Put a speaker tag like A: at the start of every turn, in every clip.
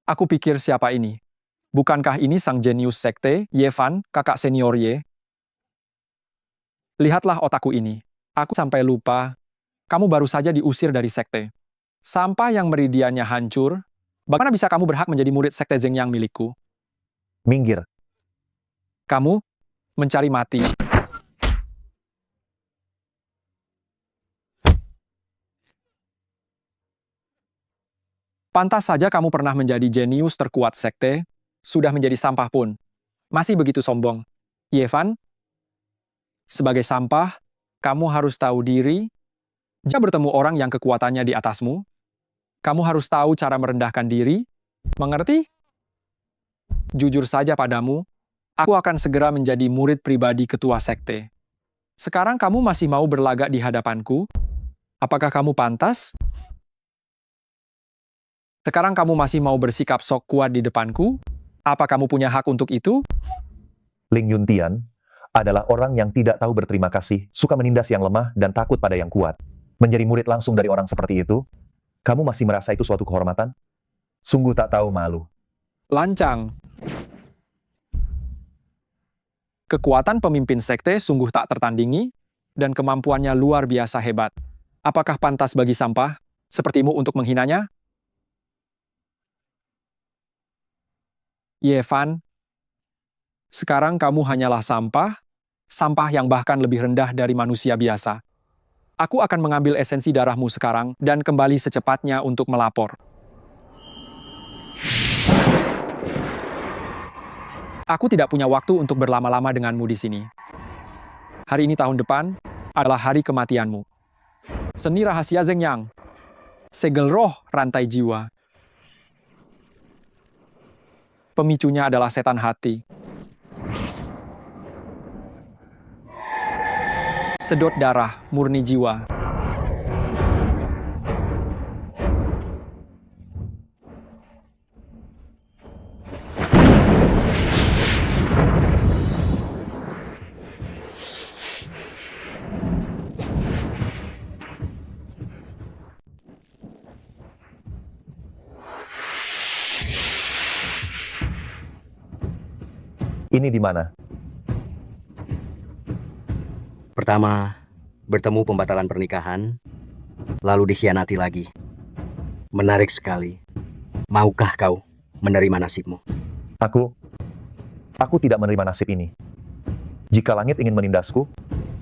A: Aku pikir siapa ini? Bukankah ini sang jenius sekte, Yevan, kakak senior Ye? Lihatlah otakku ini. Aku sampai lupa, kamu baru saja diusir dari sekte. Sampah yang meridiannya hancur, bagaimana bisa kamu berhak menjadi murid sekte Zhengyang milikku?
B: Minggir.
A: Kamu mencari mati. Pantas saja kamu pernah menjadi jenius terkuat sekte, sudah menjadi sampah pun. Masih begitu sombong. Yevan, sebagai sampah, kamu harus tahu diri. Jika bertemu orang yang kekuatannya di atasmu, kamu harus tahu cara merendahkan diri. Mengerti? Jujur saja padamu, aku akan segera menjadi murid pribadi ketua sekte. Sekarang kamu masih mau berlagak di hadapanku? Apakah kamu pantas? Sekarang kamu masih mau bersikap sok kuat di depanku? Apa kamu punya hak untuk itu?
B: Ling Yuntian adalah orang yang tidak tahu berterima kasih, suka menindas yang lemah dan takut pada yang kuat. Menjadi murid langsung dari orang seperti itu, kamu masih merasa itu suatu kehormatan? Sungguh tak tahu malu.
A: Lancang. Kekuatan pemimpin sekte sungguh tak tertandingi, dan kemampuannya luar biasa hebat. Apakah pantas bagi sampah sepertimu untuk menghinanya? Yevan, sekarang kamu hanyalah sampah, sampah yang bahkan lebih rendah dari manusia biasa. Aku akan mengambil esensi darahmu sekarang dan kembali secepatnya untuk melapor. Aku tidak punya waktu untuk berlama-lama denganmu di sini. Hari ini tahun depan adalah hari kematianmu. Seni rahasia Zhengyang. Segel roh rantai jiwa. Pemicunya adalah setan hati. Sedot darah murni jiwa.
B: Ini di mana?
C: Pertama, bertemu pembatalan pernikahan, lalu dikhianati lagi. Menarik sekali. Maukah kau menerima nasibmu?
B: Aku tidak menerima nasib ini. Jika langit ingin menindasku,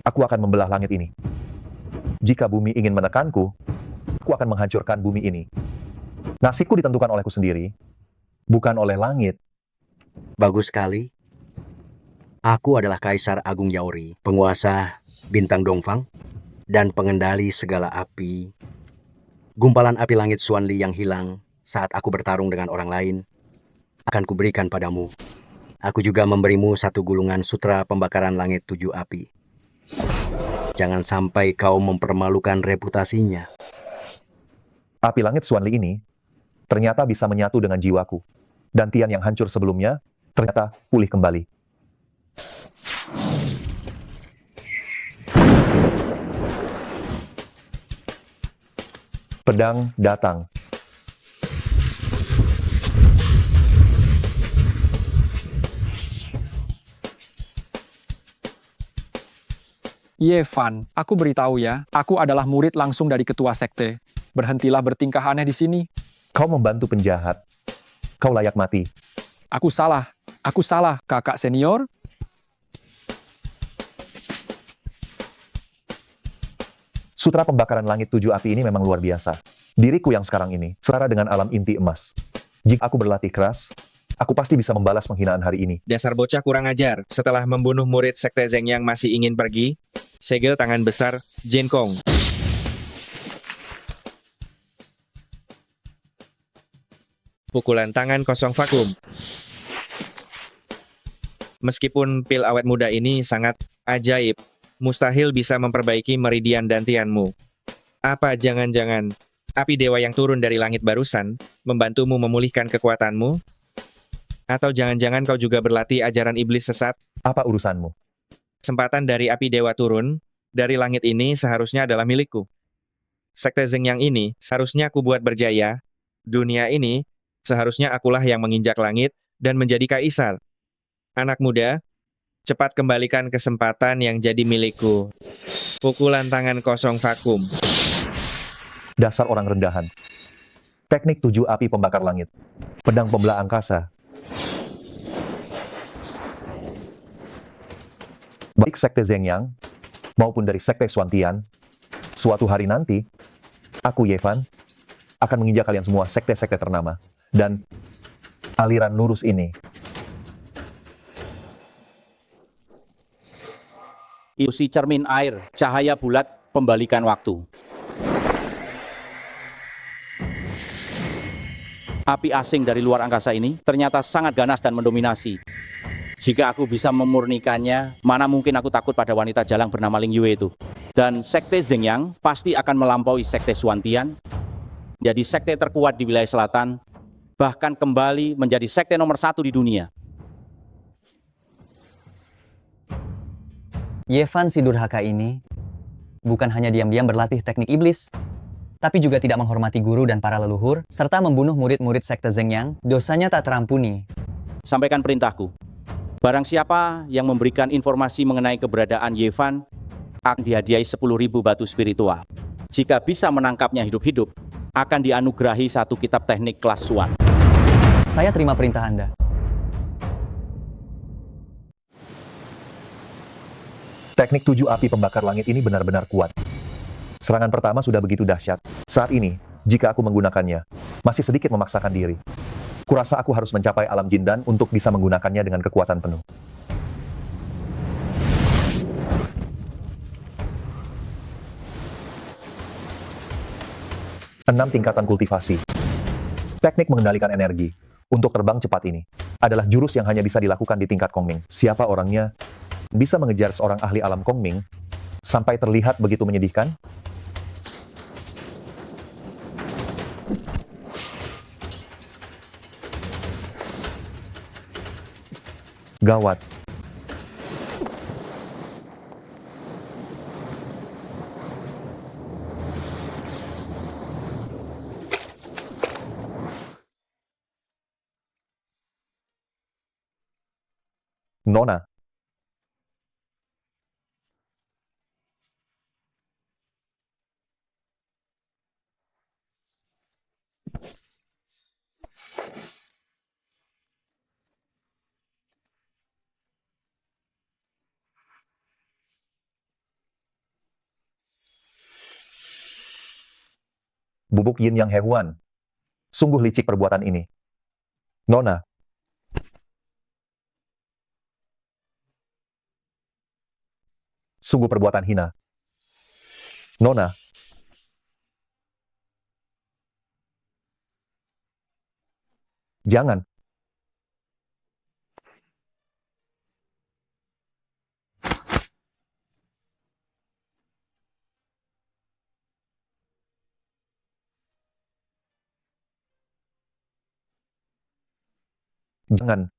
B: aku akan membelah langit ini. Jika bumi ingin menekanku, aku akan menghancurkan bumi ini. Nasibku ditentukan olehku sendiri, bukan oleh langit.
C: Bagus sekali. Aku adalah Kaisar Agung Yaori, penguasa bintang Dongfang, dan pengendali segala api. Gumpalan api langit Xuanli yang hilang saat aku bertarung dengan orang lain, akan kuberikan padamu. Aku juga memberimu satu gulungan sutra pembakaran langit 7 api. Jangan sampai kau mempermalukan reputasinya.
B: Api langit Xuanli ini ternyata bisa menyatu dengan jiwaku. Dan Tian yang hancur sebelumnya ternyata pulih kembali. Pedang datang.
A: Yevan, aku beritahu ya, aku adalah murid langsung dari ketua sekte. Berhentilah bertingkah aneh di sini.
B: Kau membantu penjahat. Kau layak mati.
A: Aku salah, kakak senior.
B: Sutra pembakaran langit 7 api ini memang luar biasa. Diriku yang sekarang ini setara dengan alam inti emas. Jika aku berlatih keras, aku pasti bisa membalas penghinaan hari ini.
D: Dasar bocah kurang ajar. Setelah membunuh murid sekte Zhengyang masih ingin pergi, segel tangan besar Jin Kong. Pukulan tangan kosong vakum. Meskipun pil awet muda ini sangat ajaib, mustahil bisa memperbaiki meridian dantianmu. Apa jangan-jangan api dewa yang turun dari langit barusan membantumu memulihkan kekuatanmu? Atau jangan-jangan kau juga berlatih ajaran iblis sesat?
B: Apa urusanmu?
D: Kesempatan dari api dewa turun dari langit ini seharusnya adalah milikku. Sekte Zhengyang ini seharusnya aku buat berjaya. Dunia ini Seharusnya akulah yang menginjak langit dan menjadi kaisar. Anak muda, cepat kembalikan kesempatan yang jadi milikku. Pukulan tangan kosong vakum.
B: Dasar orang rendahan. Teknik 7 api pembakar langit. Pedang pembelah angkasa. Baik Sekte Zhengyang, maupun dari Sekte Xuantian, suatu hari nanti, aku Yevan, akan menginjak kalian semua sekte-sekte ternama. Dan aliran lurus ini.
E: Ilusi cermin air, cahaya bulat, pembalikan waktu. Api asing dari luar angkasa ini ternyata sangat ganas dan mendominasi. Jika aku bisa memurnikannya, mana mungkin aku takut pada wanita jalang bernama Ling Yue itu. Dan Sekte Zhengyang pasti akan melampaui Sekte Xuantian, jadi sekte terkuat di wilayah selatan, bahkan kembali menjadi sekte nomor 1 di dunia.
F: Yevan si durhaka ini bukan hanya diam-diam berlatih teknik iblis, tapi juga tidak menghormati guru dan para leluhur, serta membunuh murid-murid Sekte Zhengyang, dosanya tak terampuni.
E: Sampaikan perintahku. Barang siapa yang memberikan informasi mengenai keberadaan Yevan, akan dihadiahi 10.000 batu spiritual. Jika bisa menangkapnya hidup-hidup, akan dianugerahi satu kitab teknik kelas Xuan.
F: Saya terima perintah Anda.
B: Teknik 7 api pembakar langit ini benar-benar kuat. Serangan pertama sudah begitu dahsyat. Saat ini, jika aku menggunakannya, masih sedikit memaksakan diri. Kurasa aku harus mencapai alam Jindan untuk bisa menggunakannya dengan kekuatan penuh. Enam tingkatan kultivasi. Teknik mengendalikan energi untuk terbang cepat ini adalah jurus yang hanya bisa dilakukan di tingkat Kongming. Siapa orangnya? Bisa mengejar seorang ahli alam Kongming sampai terlihat begitu menyedihkan? Gawat. Nona. Bubuk Yin Yang Hehuan. Sungguh licik perbuatan ini. Nona. Sungguh perbuatan hina. Nona. Jangan. Jangan.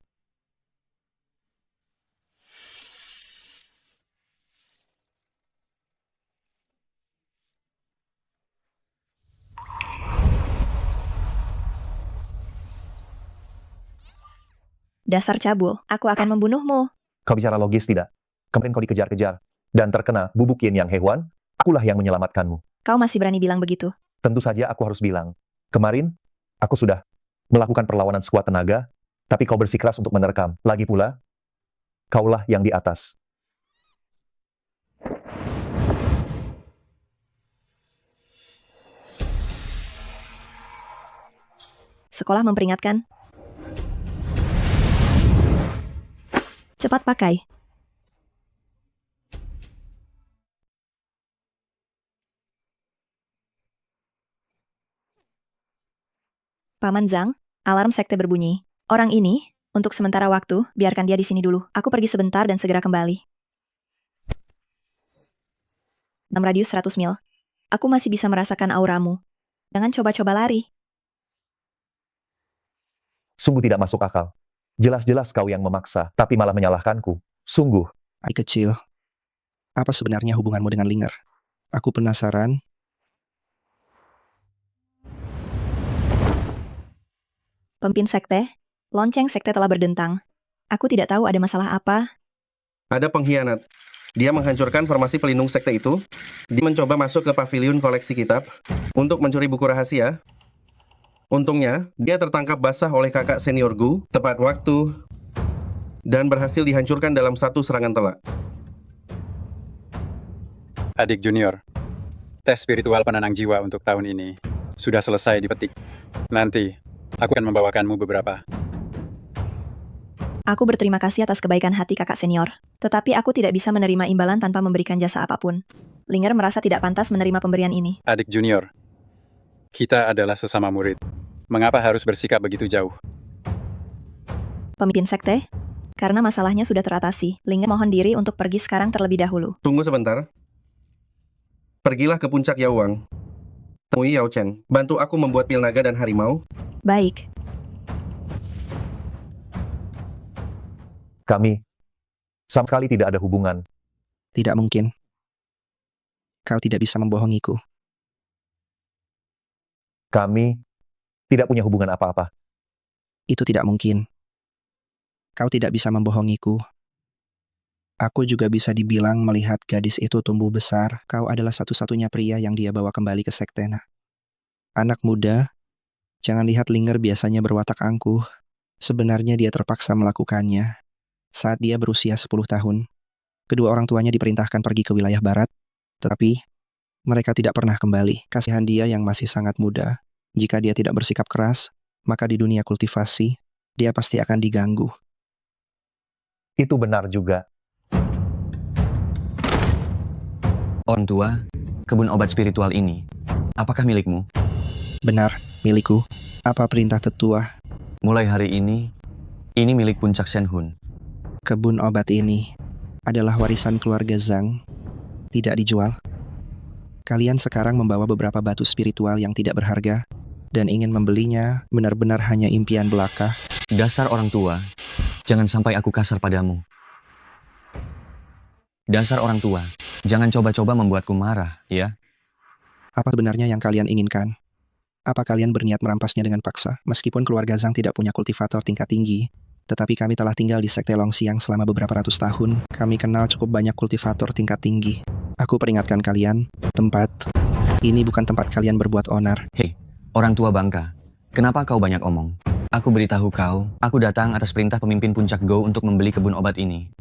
G: Dasar cabul, aku akan membunuhmu.
B: Kau bicara logis tidak? Kemarin kau dikejar-kejar dan terkena bubuk Yin Yang Hehuan, akulah yang menyelamatkanmu.
G: Kau masih berani bilang begitu?
B: Tentu saja aku harus bilang. Kemarin, aku sudah melakukan perlawanan sekuat tenaga, tapi kau bersikeras untuk menerkam. Lagi pula, kaulah yang di atas.
G: Sekolah memperingatkan. Cepat pakai. Paman Zhang, alarm sekte berbunyi. Orang ini, untuk sementara waktu, biarkan dia di sini dulu. Aku pergi sebentar dan segera kembali. Dalam radius 100 mil. Aku masih bisa merasakan auramu. Jangan coba-coba lari.
B: Sungguh tidak masuk akal. Jelas-jelas kau yang memaksa, tapi malah menyalahkanku. Sungguh.
H: Adik kecil, apa sebenarnya hubunganmu dengan Linger? Aku penasaran.
G: Pemimpin sekte, lonceng sekte telah berdentang. Aku tidak tahu ada masalah apa.
I: Ada pengkhianat. Dia menghancurkan formasi pelindung sekte itu. Dia mencoba masuk ke pavilion koleksi kitab untuk mencuri buku rahasia. Untungnya, dia tertangkap basah oleh kakak senior Gu tepat waktu dan berhasil dihancurkan dalam satu serangan telak.
J: Adik junior, tes spiritual penenang jiwa untuk tahun ini sudah selesai dipetik. Nanti, aku akan membawakanmu beberapa.
G: Aku berterima kasih atas kebaikan hati kakak senior. Tetapi aku tidak bisa menerima imbalan tanpa memberikan jasa apapun. Linger merasa tidak pantas menerima pemberian ini.
J: Adik junior, kita adalah sesama murid. Mengapa harus bersikap begitu jauh?
G: Pemimpin sekte, karena masalahnya sudah teratasi, Linger mohon diri untuk pergi sekarang terlebih dahulu.
I: Tunggu sebentar. Pergilah ke puncak Yawang. Temui Yao Chen. Bantu aku membuat pil naga dan harimau.
G: Baik,
B: Kami sama sekali tidak ada hubungan.
H: Tidak mungkin. Kau tidak bisa membohongiku.
B: Kami tidak punya hubungan apa-apa.
H: Itu tidak mungkin. Kau tidak bisa membohongiku. Aku juga bisa dibilang melihat gadis itu tumbuh besar. Kau adalah satu-satunya pria yang dia bawa kembali ke sektena. Anak muda, jangan lihat Linger biasanya berwatak angkuh. Sebenarnya dia terpaksa melakukannya. Saat dia berusia 10 tahun, kedua orang tuanya diperintahkan pergi ke wilayah barat, tetapi mereka tidak pernah kembali. Kasihan dia yang masih sangat muda. Jika dia tidak bersikap keras, maka di dunia kultivasi, dia pasti akan diganggu.
B: Itu benar juga.
F: Orang tua, kebun obat spiritual ini, apakah milikmu?
H: Benar, milikku. Apa perintah tetua?
F: Mulai hari ini milik Puncak Shenhun.
H: Kebun obat ini adalah warisan keluarga Zhang. Tidak dijual. Kalian sekarang membawa beberapa batu spiritual yang tidak berharga dan ingin membelinya benar-benar hanya impian belaka.
F: Dasar orang tua, jangan sampai aku kasar padamu. Dasar orang tua, jangan coba-coba membuatku marah, ya?
H: Apa sebenarnya yang kalian inginkan? Apa kalian berniat merampasnya dengan paksa? Meskipun keluarga Zhang tidak punya kultivator tingkat tinggi, tetapi kami telah tinggal di Sekte Longxiang selama beberapa ratus tahun. Kami kenal cukup banyak kultivator tingkat tinggi. Aku peringatkan kalian, tempat ini bukan tempat kalian berbuat onar.
F: Hei, orang tua bangka, kenapa kau banyak omong? Aku beritahu kau, aku datang atas perintah pemimpin Puncak Go untuk membeli kebun obat ini.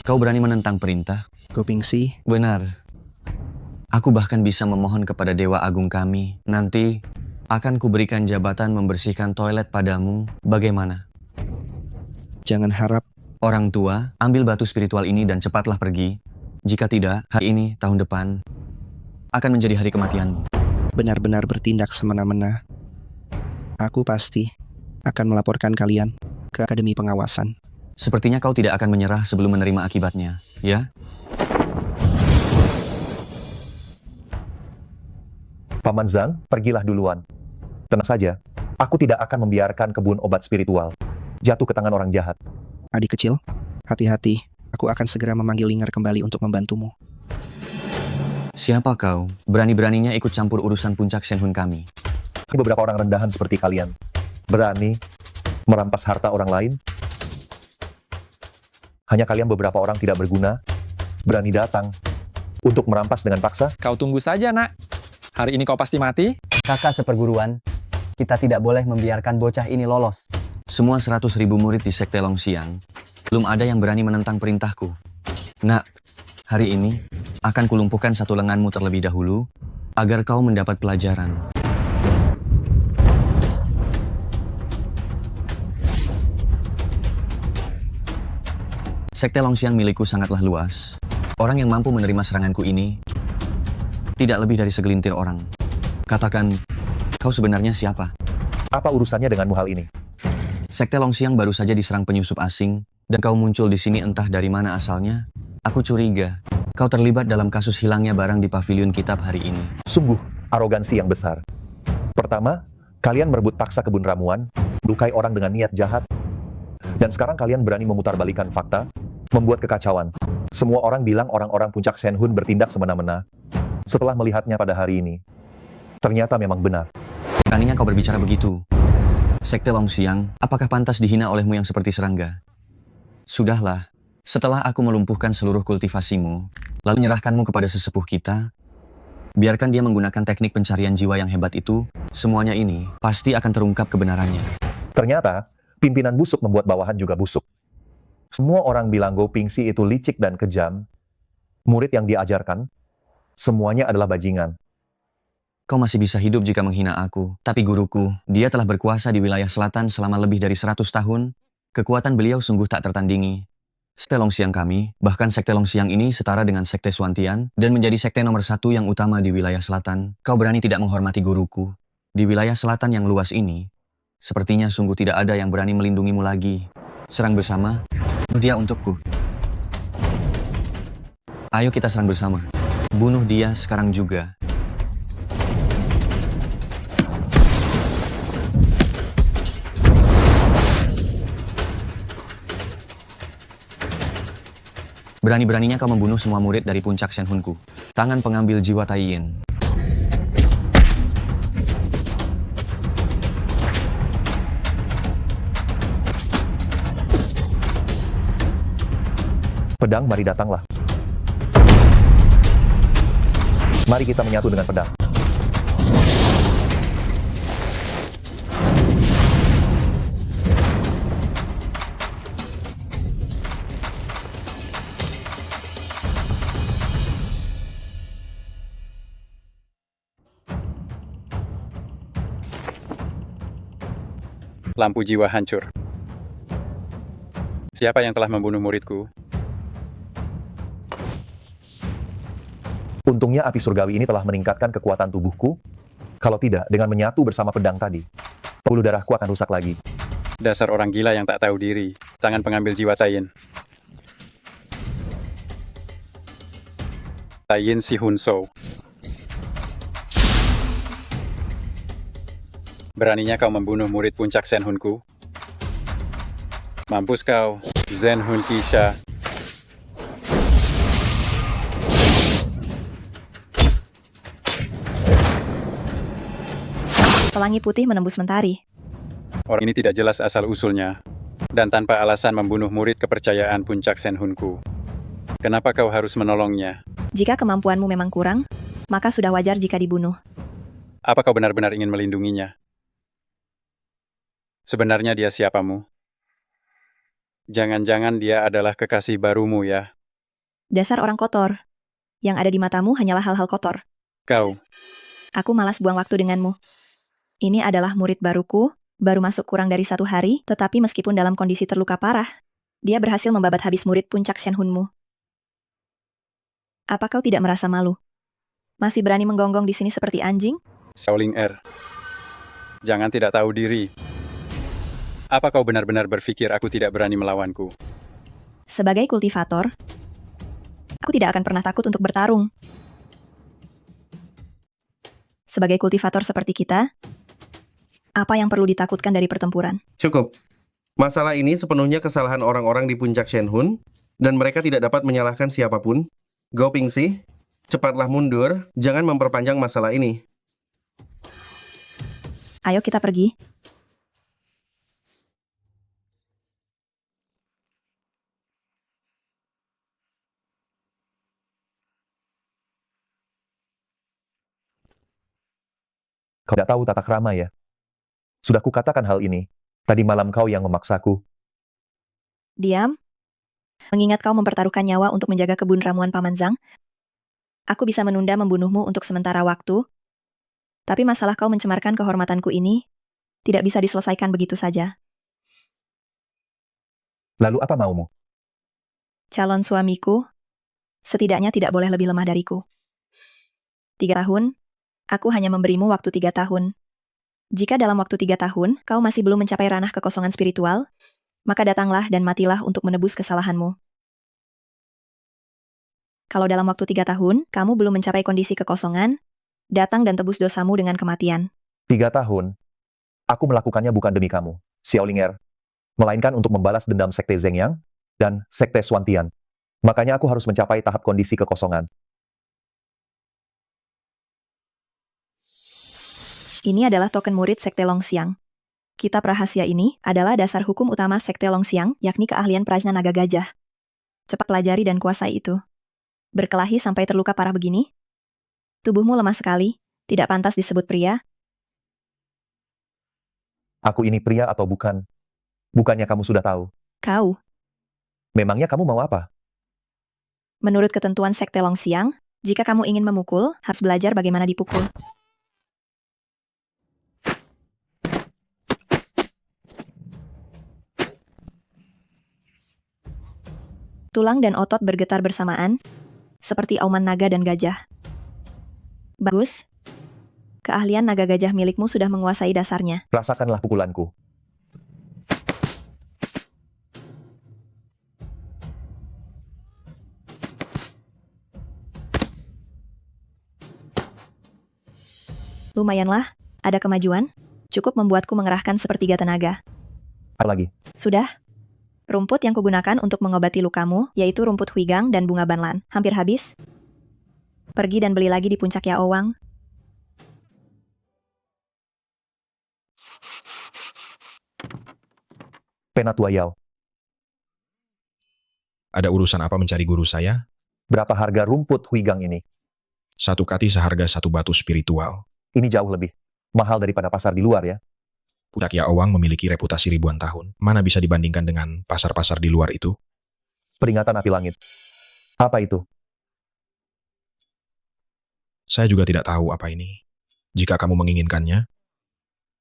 F: Kau berani menentang perintah?
H: Gopingsi,
F: Benar. Aku bahkan bisa memohon kepada Dewa Agung kami. Nanti akan kuberikan jabatan membersihkan toilet padamu. Bagaimana?
H: jangan harap.
F: Orang tua, ambil batu spiritual ini dan cepatlah pergi. Jika tidak, hari ini, tahun depan, akan menjadi hari kematianmu.
H: Benar-benar bertindak semena-mena. Aku pasti akan melaporkan kalian ke Akademi Pengawasan.
F: Sepertinya kau tidak akan menyerah sebelum menerima akibatnya, ya?
B: Paman Zhang, pergilah duluan. Tenang saja, aku tidak akan membiarkan kebun obat spiritual jatuh ke tangan orang jahat.
H: Adik kecil, hati-hati. Aku akan segera memanggil Linger kembali untuk membantumu.
F: Siapa kau? Berani-beraninya ikut campur urusan puncak Shenhun kami.
B: Beberapa orang rendahan seperti kalian berani merampas harta orang lain. Hanya kalian beberapa orang tidak berguna berani datang untuk merampas dengan paksa.
A: Kau tunggu saja, nak. Hari ini kau pasti mati.
F: Kakak seperguruan, kita tidak boleh membiarkan bocah ini lolos. Semua 100.000 murid di Sekte Longxiang, belum ada yang berani menentang perintahku. Nak, hari ini akan kulumpuhkan satu lenganmu terlebih dahulu, agar kau mendapat pelajaran. Sekte Longxiang milikku sangatlah luas. Orang yang mampu menerima seranganku ini tidak lebih dari segelintir orang. Katakan, kau sebenarnya siapa?
B: Apa urusannya denganmu hal ini?
F: Sekte Longxiang baru saja diserang penyusup asing, dan kau muncul di sini entah dari mana asalnya. Aku curiga, kau terlibat dalam kasus hilangnya barang di pavilion kitab hari ini.
B: Sungguh arogansi yang besar. Pertama, kalian merebut paksa kebun ramuan, melukai orang dengan niat jahat, dan sekarang kalian berani memutarbalikkan fakta, membuat kekacauan. Semua orang bilang orang-orang puncak Shenhun bertindak semena-mena. Setelah melihatnya pada hari ini, ternyata memang benar.
F: Beraninya kau berbicara begitu. Sekte Longxiang, apakah pantas dihina olehmu yang seperti serangga? Sudahlah, setelah aku melumpuhkan seluruh kultivasimu, lalu menyerahkanmu kepada sesepuh kita, biarkan dia menggunakan teknik pencarian jiwa yang hebat itu, semuanya ini pasti akan terungkap kebenarannya.
B: Ternyata, pimpinan busuk membuat bawahan juga busuk. Semua orang bilang Go Pingxi itu licik dan kejam. Murid yang diajarkan, semuanya adalah bajingan.
F: Kau masih bisa hidup jika menghina aku, tapi guruku, dia telah berkuasa di wilayah selatan selama lebih dari 100 tahun. Kekuatan beliau sungguh tak tertandingi. Sekte Longxiang kami, bahkan Sekte Longxiang ini setara dengan Sekte Xuantian, dan menjadi sekte nomor 1 yang utama di wilayah selatan. Kau berani tidak menghormati guruku. Di wilayah selatan yang luas ini, sepertinya sungguh tidak ada yang berani melindungimu lagi. Serang bersama, bunuh dia untukku. Ayo kita serang bersama. Bunuh dia sekarang juga. Berani-beraninya kau membunuh semua murid dari puncak Shenhunku. Tangan pengambil jiwa Taiyin.
B: Pedang, mari datanglah. Mari kita menyatu dengan pedang.
J: Lampu jiwa hancur. Siapa yang telah membunuh muridku?
B: Untungnya api surgawi ini telah meningkatkan kekuatan tubuhku. Kalau tidak, dengan menyatu bersama pedang tadi, pembuluh darahku akan rusak lagi.
J: Dasar orang gila yang tak tahu diri. Tangan pengambil jiwa Taiyin. Taiyin Si Hun Shou. Beraninya kau membunuh murid puncak Shenhunku? Mampus kau, Zhen Hun Qisha.
G: Pelangi putih menembus mentari.
J: Orang ini tidak jelas asal-usulnya, dan tanpa alasan membunuh murid kepercayaan puncak Shenhunku. Kenapa kau harus menolongnya?
G: Jika kemampuanmu memang kurang, maka sudah wajar jika dibunuh.
J: Apa kau benar-benar ingin melindunginya? Sebenarnya dia siapamu? Jangan-jangan dia adalah kekasih barumu ya?
G: Dasar orang kotor. Yang ada di matamu hanyalah hal-hal kotor.
J: Kau,
G: Aku malas buang waktu denganmu. Ini adalah murid baruku, baru masuk kurang dari 1 hari, tetapi meskipun dalam kondisi terluka parah, dia berhasil membabat habis murid puncak Shenhunmu. Apa kau tidak merasa malu? Masih berani menggonggong di sini seperti anjing?
J: Shaoling Er. Jangan tidak tahu diri. Apa kau benar-benar berpikir aku tidak berani melawanku?
G: Sebagai kultivator, aku tidak akan pernah takut untuk bertarung. Sebagai kultivator seperti kita, apa yang perlu ditakutkan dari pertempuran?
I: Cukup. Masalah ini sepenuhnya kesalahan orang-orang di puncak Shenhun, dan mereka tidak dapat menyalahkan siapapun. Go Pingxi, cepatlah mundur, jangan memperpanjang masalah ini.
G: Ayo kita pergi.
B: Kau tidak tahu tata krama ya? Sudah kukatakan hal ini. Tadi malam kau yang memaksaku.
G: Diam. Mengingat kau mempertaruhkan nyawa untuk menjaga kebun ramuan Paman Zhang, aku bisa menunda membunuhmu untuk sementara waktu, tapi masalah kau mencemarkan kehormatanku ini tidak bisa diselesaikan begitu saja.
B: Lalu apa maumu?
G: Calon suamiku, setidaknya tidak boleh lebih lemah dariku. 3 tahun, aku hanya memberimu waktu 3 tahun. Jika dalam waktu 3 tahun, kau masih belum mencapai ranah kekosongan spiritual, maka datanglah dan matilah untuk menebus kesalahanmu. Kalau dalam waktu 3 tahun, kamu belum mencapai kondisi kekosongan, datang dan tebus dosamu dengan kematian.
B: 3 tahun? Aku melakukannya bukan demi kamu, Xiaoling Er, melainkan untuk membalas dendam Sekte Zhengyang dan Sekte Xuantian. Makanya aku harus mencapai tahap kondisi kekosongan.
G: Ini adalah token murid Sekte Longxiang. Kitab rahasia ini adalah dasar hukum utama Sekte Longxiang, yakni keahlian prajna naga gajah. Cepat pelajari dan kuasai itu. Berkelahi sampai terluka parah begini? Tubuhmu lemah sekali, tidak pantas disebut pria.
B: Aku ini pria atau bukan? Bukannya kamu sudah tahu?
G: Kau,
B: Memangnya kamu mau apa?
G: menurut ketentuan Sekte Longxiang, jika kamu ingin memukul, harus belajar bagaimana dipukul. Tulang dan otot bergetar bersamaan, seperti auman naga dan gajah. Bagus. Keahlian naga gajah milikmu sudah menguasai dasarnya.
B: Rasakanlah pukulanku.
G: Lumayanlah, ada kemajuan. Cukup membuatku mengerahkan sepertiga tenaga.
B: Apa lagi?
G: Sudah. Rumput yang kugunakan untuk mengobati lukamu, yaitu rumput huigang dan bunga banlan. Hampir habis. Pergi dan beli lagi di puncak Yaowang.
B: Penatua Yao,
K: Ada urusan apa mencari guru saya?
B: berapa harga rumput huigang ini?
K: 1 kati seharga 1 batu spiritual.
B: Ini jauh lebih mahal daripada pasar di luar ya.
K: Puncak Yaowang memiliki reputasi ribuan tahun. Mana bisa dibandingkan dengan pasar-pasar di luar itu?
B: Peringatan api langit. Apa itu?
K: Saya juga tidak tahu apa ini. Jika kamu menginginkannya,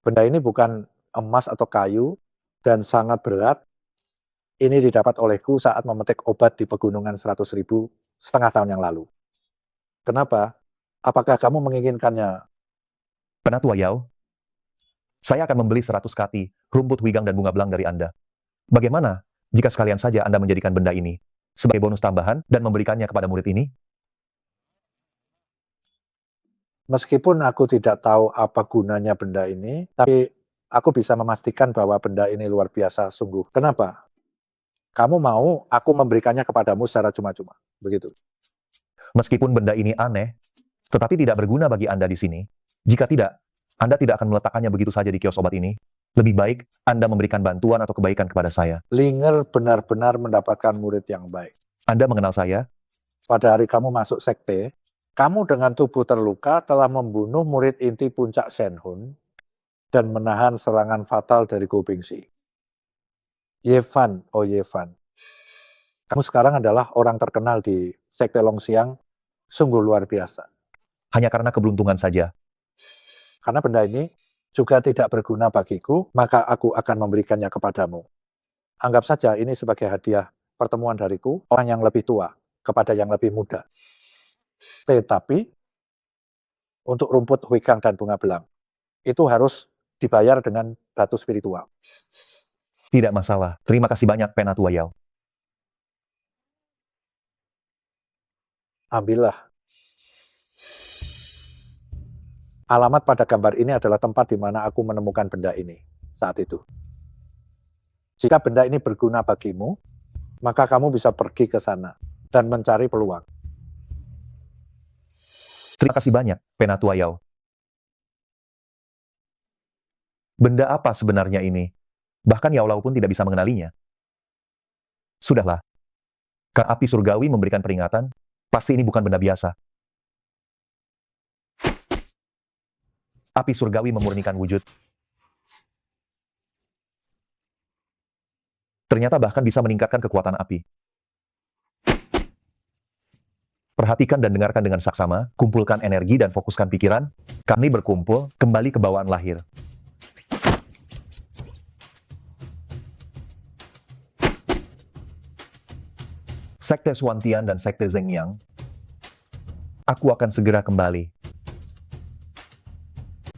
L: Benda ini bukan emas atau kayu dan sangat berat. Ini didapat olehku saat memetik obat di pegunungan 100.000 setengah tahun yang lalu. Kenapa? Apakah kamu menginginkannya?
B: Penatua Yao, saya akan membeli 100 kati rumput huigang dan bunga belang dari Anda. Bagaimana jika sekalian saja Anda menjadikan benda ini sebagai bonus tambahan dan memberikannya kepada murid ini?
L: Meskipun aku tidak tahu apa gunanya benda ini, tapi aku bisa memastikan bahwa benda ini luar biasa sungguh. Kenapa? Kamu mau aku memberikannya kepadamu secara cuma-cuma. Begitu.
B: Meskipun benda ini aneh, tetapi tidak berguna bagi Anda di sini. Jika tidak, Anda tidak akan meletakkannya begitu saja di kios obat ini. Lebih baik Anda memberikan bantuan atau kebaikan kepada saya.
L: Linger benar-benar mendapatkan murid yang baik.
B: Anda mengenal saya?
L: Pada hari kamu masuk sekte, kamu dengan tubuh terluka telah membunuh murid inti puncak Shenhun dan menahan serangan fatal dari Go Bingxi. Yevan, oh Yevan. Kamu sekarang adalah orang terkenal di Sekte Longxiang, sungguh luar biasa.
B: Hanya karena keberuntungan saja.
L: Karena benda ini juga tidak berguna bagiku, maka aku akan memberikannya kepadamu. Anggap saja ini sebagai hadiah pertemuan dariku, orang yang lebih tua kepada yang lebih muda. Tetapi, untuk rumput huigang dan bunga belang, itu harus dibayar dengan batu spiritual.
B: Tidak masalah. Terima kasih banyak, Penatua Yao.
L: Ambillah. Alamat pada gambar ini adalah tempat di mana aku menemukan benda ini saat itu. Jika benda ini berguna bagimu, maka kamu bisa pergi ke sana dan mencari peluang.
B: Terima kasih banyak, Penatua Yao. Benda apa sebenarnya ini? Bahkan Yao Lao pun tidak bisa mengenalinya. Sudahlah. Karena api surgawi memberikan peringatan, pasti ini bukan benda biasa. Api surgawi memurnikan wujud. Ternyata bahkan bisa meningkatkan kekuatan api. Perhatikan dan dengarkan dengan saksama, kumpulkan energi dan fokuskan pikiran. Kami berkumpul, kembali ke bawaan lahir. Sekte Xuantian dan Sekte Zhengyang. Aku akan segera kembali.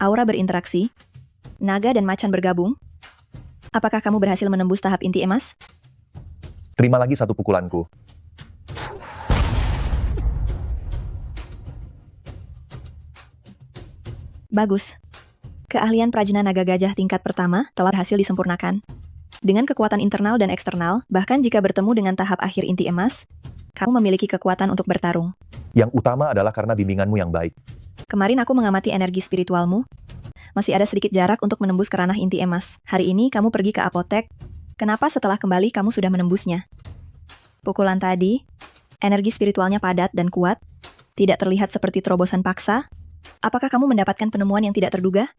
G: Aura berinteraksi. Naga dan macan bergabung. Apakah kamu berhasil menembus tahap inti emas?
B: Terima lagi satu pukulanku.
G: Bagus. Keahlian prajna naga gajah tingkat pertama telah berhasil disempurnakan. Dengan kekuatan internal dan eksternal, bahkan jika bertemu dengan tahap akhir inti emas, kamu memiliki kekuatan untuk bertarung.
B: Yang utama adalah karena bimbinganmu yang baik.
G: Kemarin aku mengamati energi spiritualmu. masih ada sedikit jarak untuk menembus ke ranah inti emas. Hari ini kamu pergi ke apotek. Kenapa setelah kembali kamu sudah menembusnya? Pukulan tadi, energi spiritualnya padat dan kuat, tidak terlihat seperti terobosan paksa. Apakah kamu mendapatkan penemuan yang tidak terduga?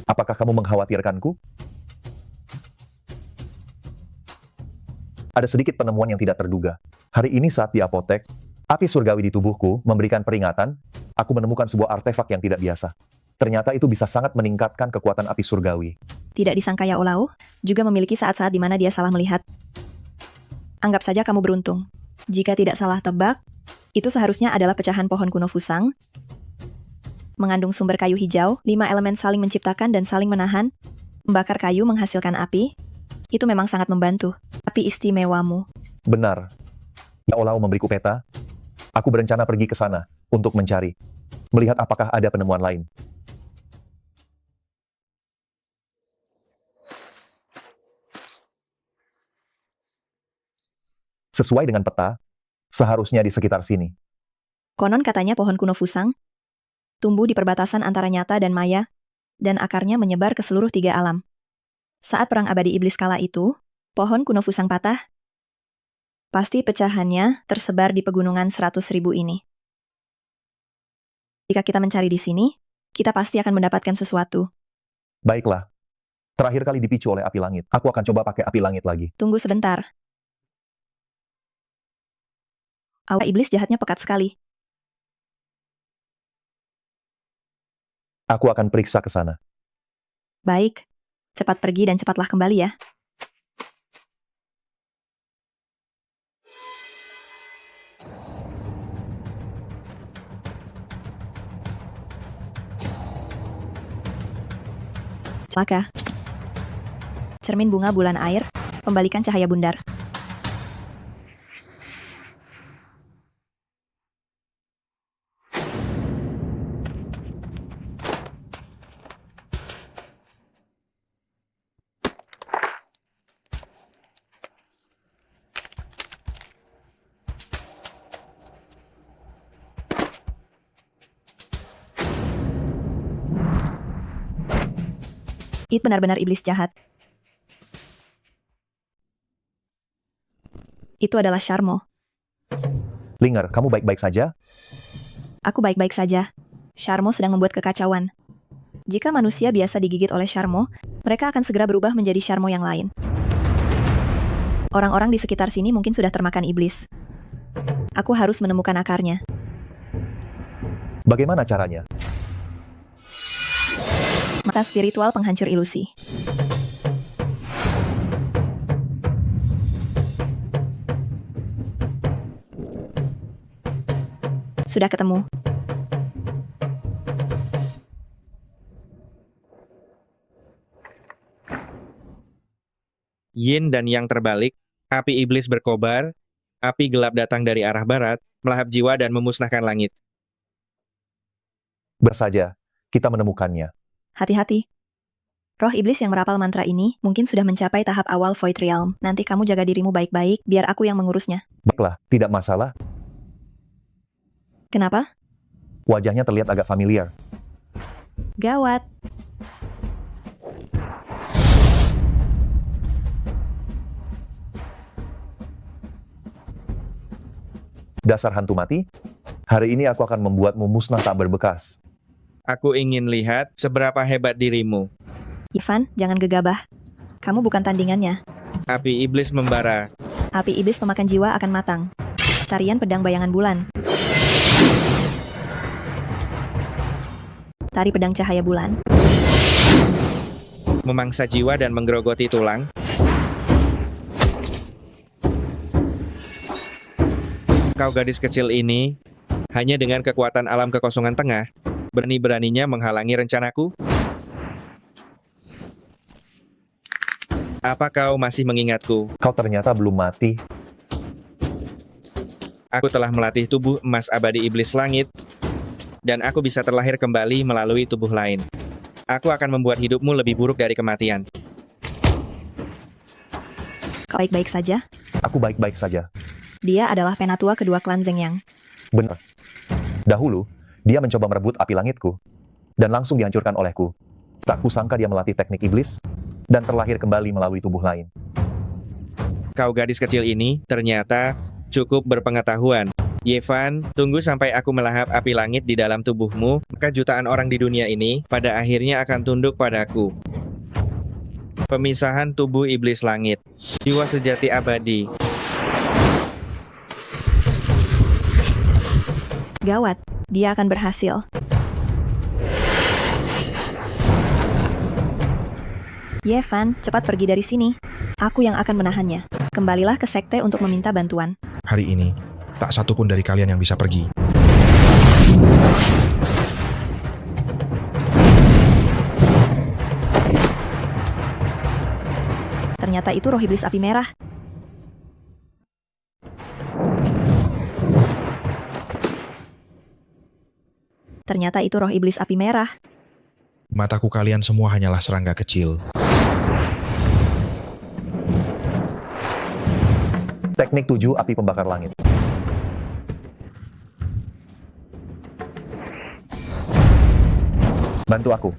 B: Apakah kamu mengkhawatirkanku? Ada sedikit penemuan yang tidak terduga. Hari ini saat di apotek, api surgawi di tubuhku memberikan peringatan, aku menemukan sebuah artefak yang tidak biasa. Ternyata itu bisa sangat meningkatkan kekuatan api surgawi.
G: Tidak disangka ya Olau, juga memiliki saat-saat di mana dia salah melihat. Anggap saja kamu beruntung. Jika tidak salah tebak, itu seharusnya adalah pecahan pohon kuno Fusang. Mengandung sumber kayu hijau, 5 elemen saling menciptakan dan saling menahan. Membakar kayu menghasilkan api. Itu memang sangat membantu. Api istimewamu.
B: Benar. Ya Allah memberiku peta. Aku berencana pergi ke sana untuk mencari. Melihat apakah ada penemuan lain. Sesuai dengan peta, seharusnya di sekitar sini.
G: Konon katanya pohon kuno Fusang tumbuh di perbatasan antara nyata dan maya, dan akarnya menyebar ke seluruh 3 alam. Saat perang abadi iblis kala itu, pohon kuno Fusang patah. Pasti pecahannya tersebar di pegunungan 100.000 ini. Jika kita mencari di sini, kita pasti akan mendapatkan sesuatu.
B: Baiklah. Terakhir kali dipicu oleh api langit. Aku akan coba pakai api langit lagi.
G: Tunggu sebentar. Aura iblis jahatnya pekat sekali.
B: Aku akan periksa ke sana.
G: Baik, cepat pergi dan cepatlah kembali ya. Celaka. Cermin bunga bulan air, pembalikan cahaya bundar. Itu benar-benar iblis jahat. Itu adalah Sharmo.
B: Linger, kamu baik-baik saja?
G: Aku baik-baik saja. Sharmo sedang membuat kekacauan. Jika manusia biasa digigit oleh Sharmo, mereka akan segera berubah menjadi Sharmo yang lain. Orang-orang di sekitar sini mungkin sudah termakan iblis. Aku harus menemukan akarnya.
B: Bagaimana caranya?
G: Mata spiritual penghancur ilusi. Sudah ketemu.
D: Yin dan yang terbalik, api iblis berkobar, api gelap datang dari arah barat, melahap jiwa dan memusnahkan langit.
B: Bersaja, kita menemukannya.
G: Hati-hati. Roh iblis yang merapal mantra ini mungkin sudah mencapai tahap awal Void Realm. Nanti kamu jaga dirimu baik-baik, biar aku yang mengurusnya.
B: Baiklah, tidak masalah.
G: Kenapa?
B: Wajahnya terlihat agak familiar.
G: Gawat.
B: Dasar hantu mati, hari ini aku akan membuatmu musnah tak berbekas.
D: Aku ingin lihat seberapa hebat dirimu.
G: Ivan, jangan gegabah. Kamu bukan tandingannya.
D: Api iblis membara.
G: Api iblis pemakan jiwa akan matang. Tarian pedang bayangan bulan. Tari pedang cahaya bulan.
D: Memangsa jiwa dan menggerogoti tulang. Kau gadis kecil ini, hanya dengan kekuatan alam kekosongan tengah, berani-beraninya menghalangi rencanaku? Apa kau masih mengingatku?
B: Kau ternyata belum mati.
D: Aku telah melatih tubuh emas abadi iblis langit, dan aku bisa terlahir kembali melalui tubuh lain. Aku akan membuat hidupmu lebih buruk dari kematian.
G: Kau baik-baik saja?
B: Aku baik-baik saja.
G: Dia adalah penatua kedua klan Zengyang.
B: Benar. Dahulu, dia mencoba merebut api langitku, dan langsung dihancurkan olehku. Tak kusangka dia melatih teknik iblis dan terlahir kembali melalui tubuh lain.
D: Kau gadis kecil ini ternyata cukup berpengetahuan. Yevan, tunggu sampai aku melahap api langit di dalam tubuhmu, maka jutaan orang di dunia ini pada akhirnya akan tunduk padaku. Pemisahan tubuh iblis langit. Jiwa sejati abadi.
G: Gawat, dia akan berhasil. Yevan, cepat pergi dari sini. Aku yang akan menahannya. Kembalilah ke sekte untuk meminta bantuan.
K: Hari ini, tak satu pun dari kalian yang bisa pergi.
G: Ternyata itu roh iblis api merah. Ternyata itu roh iblis api merah.
K: Mataku kalian semua hanyalah serangga kecil.
B: Teknik 7 api pembakar langit. Bantu aku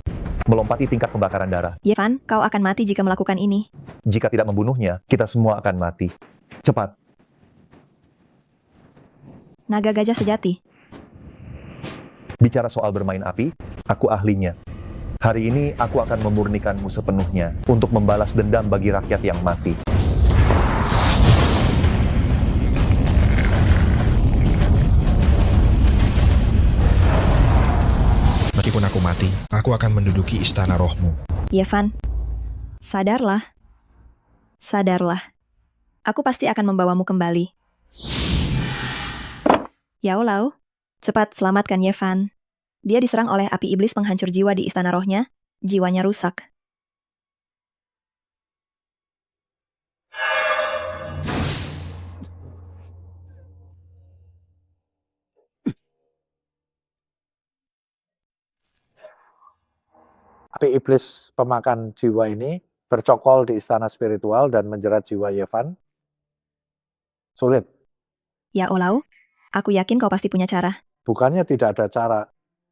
B: melompati tingkat pembakaran darah.
G: Yevan, kau akan mati jika melakukan ini.
B: Jika tidak membunuhnya, kita semua akan mati. Cepat.
G: Naga gajah sejati.
B: Bicara soal bermain api, aku ahlinya. Hari ini aku akan memurnikanmu sepenuhnya untuk membalas dendam bagi rakyat yang mati.
K: Meskipun aku mati, aku akan menduduki istana rohmu.
G: Yevan, sadarlah. Sadarlah. Aku pasti akan membawamu kembali. Yaulau, cepat selamatkan Yevan. Dia diserang oleh api iblis penghancur jiwa di istana rohnya. Jiwanya rusak.
L: Api iblis pemakan jiwa ini bercokol di istana spiritual dan menjerat jiwa Yevan. Sulit.
G: Ya Olau, aku yakin kau pasti punya cara.
L: Bukannya tidak ada cara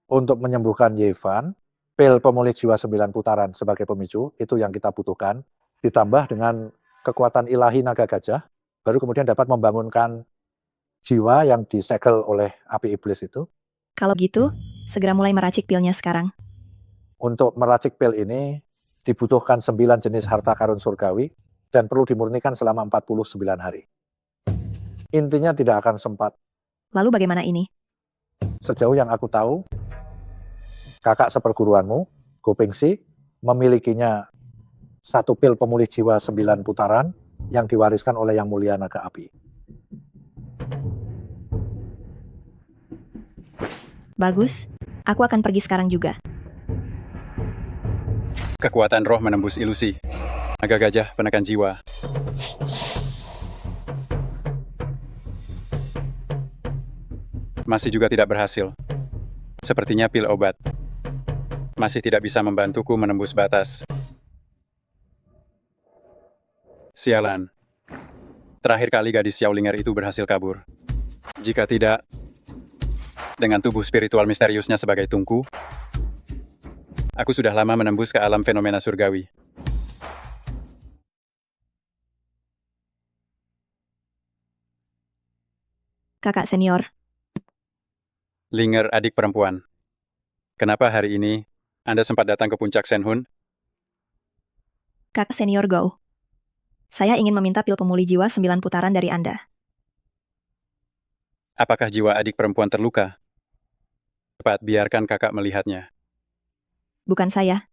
L: untuk menyembuhkan Yevan, pil pemulih jiwa 9 putaran sebagai pemicu, itu yang kita butuhkan, ditambah dengan kekuatan ilahi naga gajah, baru kemudian dapat membangunkan jiwa yang disegel oleh api iblis itu.
G: Kalau gitu, segera mulai meracik pilnya sekarang.
L: Untuk meracik pil ini, dibutuhkan 9 jenis harta karun surgawi, dan perlu dimurnikan selama 49 hari. Intinya tidak akan sempat.
G: Lalu bagaimana ini?
L: Sejauh yang aku tahu, kakak seperguruanmu, Gopengsi, memilikinya satu pil pemulih jiwa 9 putaran yang diwariskan oleh Yang Mulia Naga Api.
G: Bagus, aku akan pergi sekarang juga.
J: Kekuatan roh menembus ilusi. Naga gajah penekan jiwa. Masih juga tidak berhasil. Sepertinya pil obat masih tidak bisa membantuku menembus batas. Sialan. Terakhir kali gadis Xiaolinger itu berhasil kabur. Jika tidak, dengan tubuh spiritual misteriusnya sebagai tungku, aku sudah lama menembus ke alam fenomena surgawi.
G: Kakak senior.
J: Linger adik perempuan. Kenapa hari ini Anda sempat datang ke puncak Senhun?
G: Kakak senior Go. Saya ingin meminta pil pemulih jiwa 9 putaran dari Anda.
J: Apakah jiwa adik perempuan terluka? Cepat biarkan kakak melihatnya.
G: Bukan saya.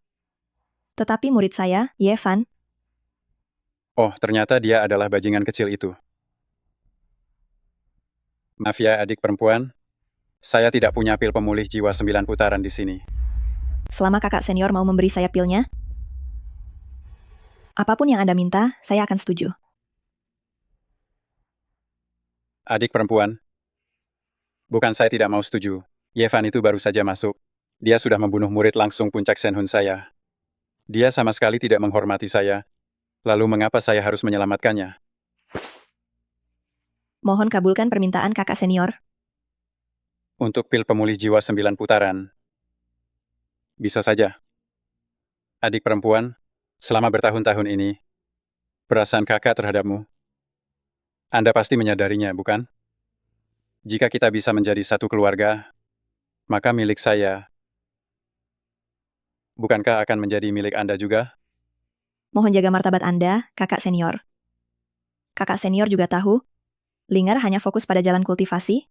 G: Tetapi murid saya, Yevan.
J: Oh, ternyata dia adalah bajingan kecil itu. Maaf ya adik perempuan, saya tidak punya pil pemulih jiwa 9 putaran di sini.
G: Selama kakak senior mau memberi saya pilnya, apapun yang Anda minta, saya akan setuju.
J: Adik perempuan, bukan saya tidak mau setuju. Yevan itu baru saja masuk. Dia sudah membunuh murid langsung puncak Senhun saya. Dia sama sekali tidak menghormati saya. Lalu mengapa saya harus menyelamatkannya?
G: Mohon kabulkan permintaan kakak senior.
J: Untuk pil pemulih jiwa 9 putaran. Bisa saja. Adik perempuan, selama bertahun-tahun ini, perasaan kakak terhadapmu, Anda pasti menyadarinya, bukan? Jika kita bisa menjadi satu keluarga, maka milik saya, bukankah akan menjadi milik Anda juga?
G: Mohon jaga martabat Anda, kakak senior. Kakak senior juga tahu, Linger hanya fokus pada jalan kultivasi.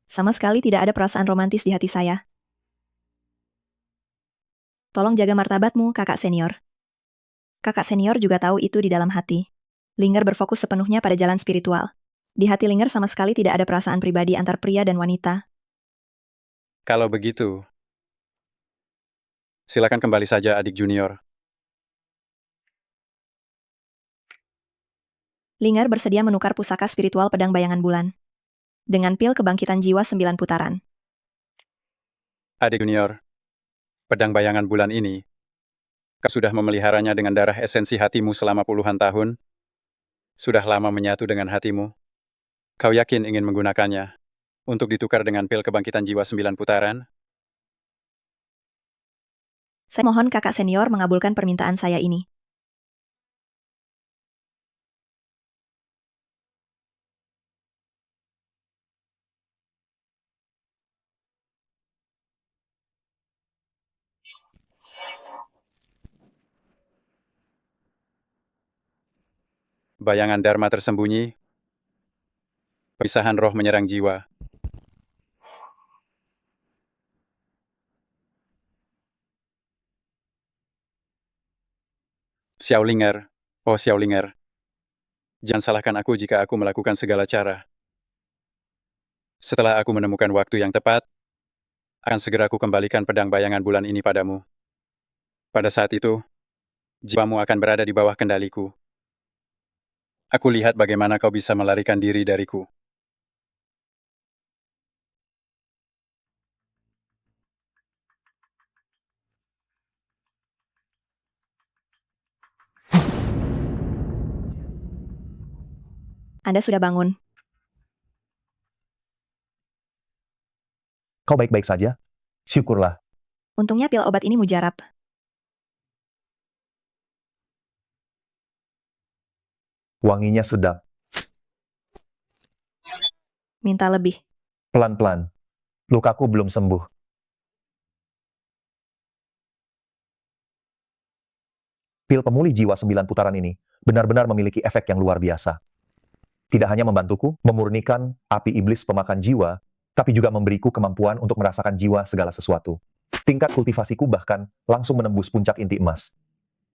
G: Sama sekali tidak ada perasaan romantis di hati saya. Tolong jaga martabatmu, kakak senior. Kakak senior juga tahu itu di dalam hati. Linger berfokus sepenuhnya pada jalan spiritual. Di hati Linger sama sekali tidak ada perasaan pribadi antar pria dan wanita.
J: Kalau begitu, silakan kembali saja adik junior.
G: Linger bersedia menukar pusaka spiritual pedang bayangan bulan. Dengan pil kebangkitan jiwa 9 putaran.
J: Adik junior, pedang bayangan bulan ini, kau sudah memeliharanya dengan darah esensi hatimu selama puluhan tahun? Sudah lama menyatu dengan hatimu? Kau yakin ingin menggunakannya untuk ditukar dengan pil kebangkitan jiwa 9 putaran?
G: Saya mohon kakak senior mengabulkan permintaan saya ini.
J: Bayangan Dharma tersembunyi, perpisahan roh menyerang jiwa. Xiaolinger, oh Xiaolinger, jangan salahkan aku jika aku melakukan segala cara. Setelah aku menemukan waktu yang tepat, akan segera aku kembalikan pedang bayangan bulan ini padamu. Pada saat itu, jiwamu akan berada di bawah kendaliku. Aku lihat bagaimana kau bisa melarikan diri dariku.
G: Anda sudah bangun.
B: Kau baik-baik saja? Syukurlah.
G: Untungnya pil obat ini mujarab.
B: Wanginya sedap.
G: Minta lebih.
B: Pelan-pelan. Lukaku belum sembuh. Pil pemulih jiwa 9 putaran ini benar-benar memiliki efek yang luar biasa. Tidak hanya membantuku memurnikan api iblis pemakan jiwa, tapi juga memberiku kemampuan untuk merasakan jiwa segala sesuatu. Tingkat kultivasiku bahkan langsung menembus puncak inti emas.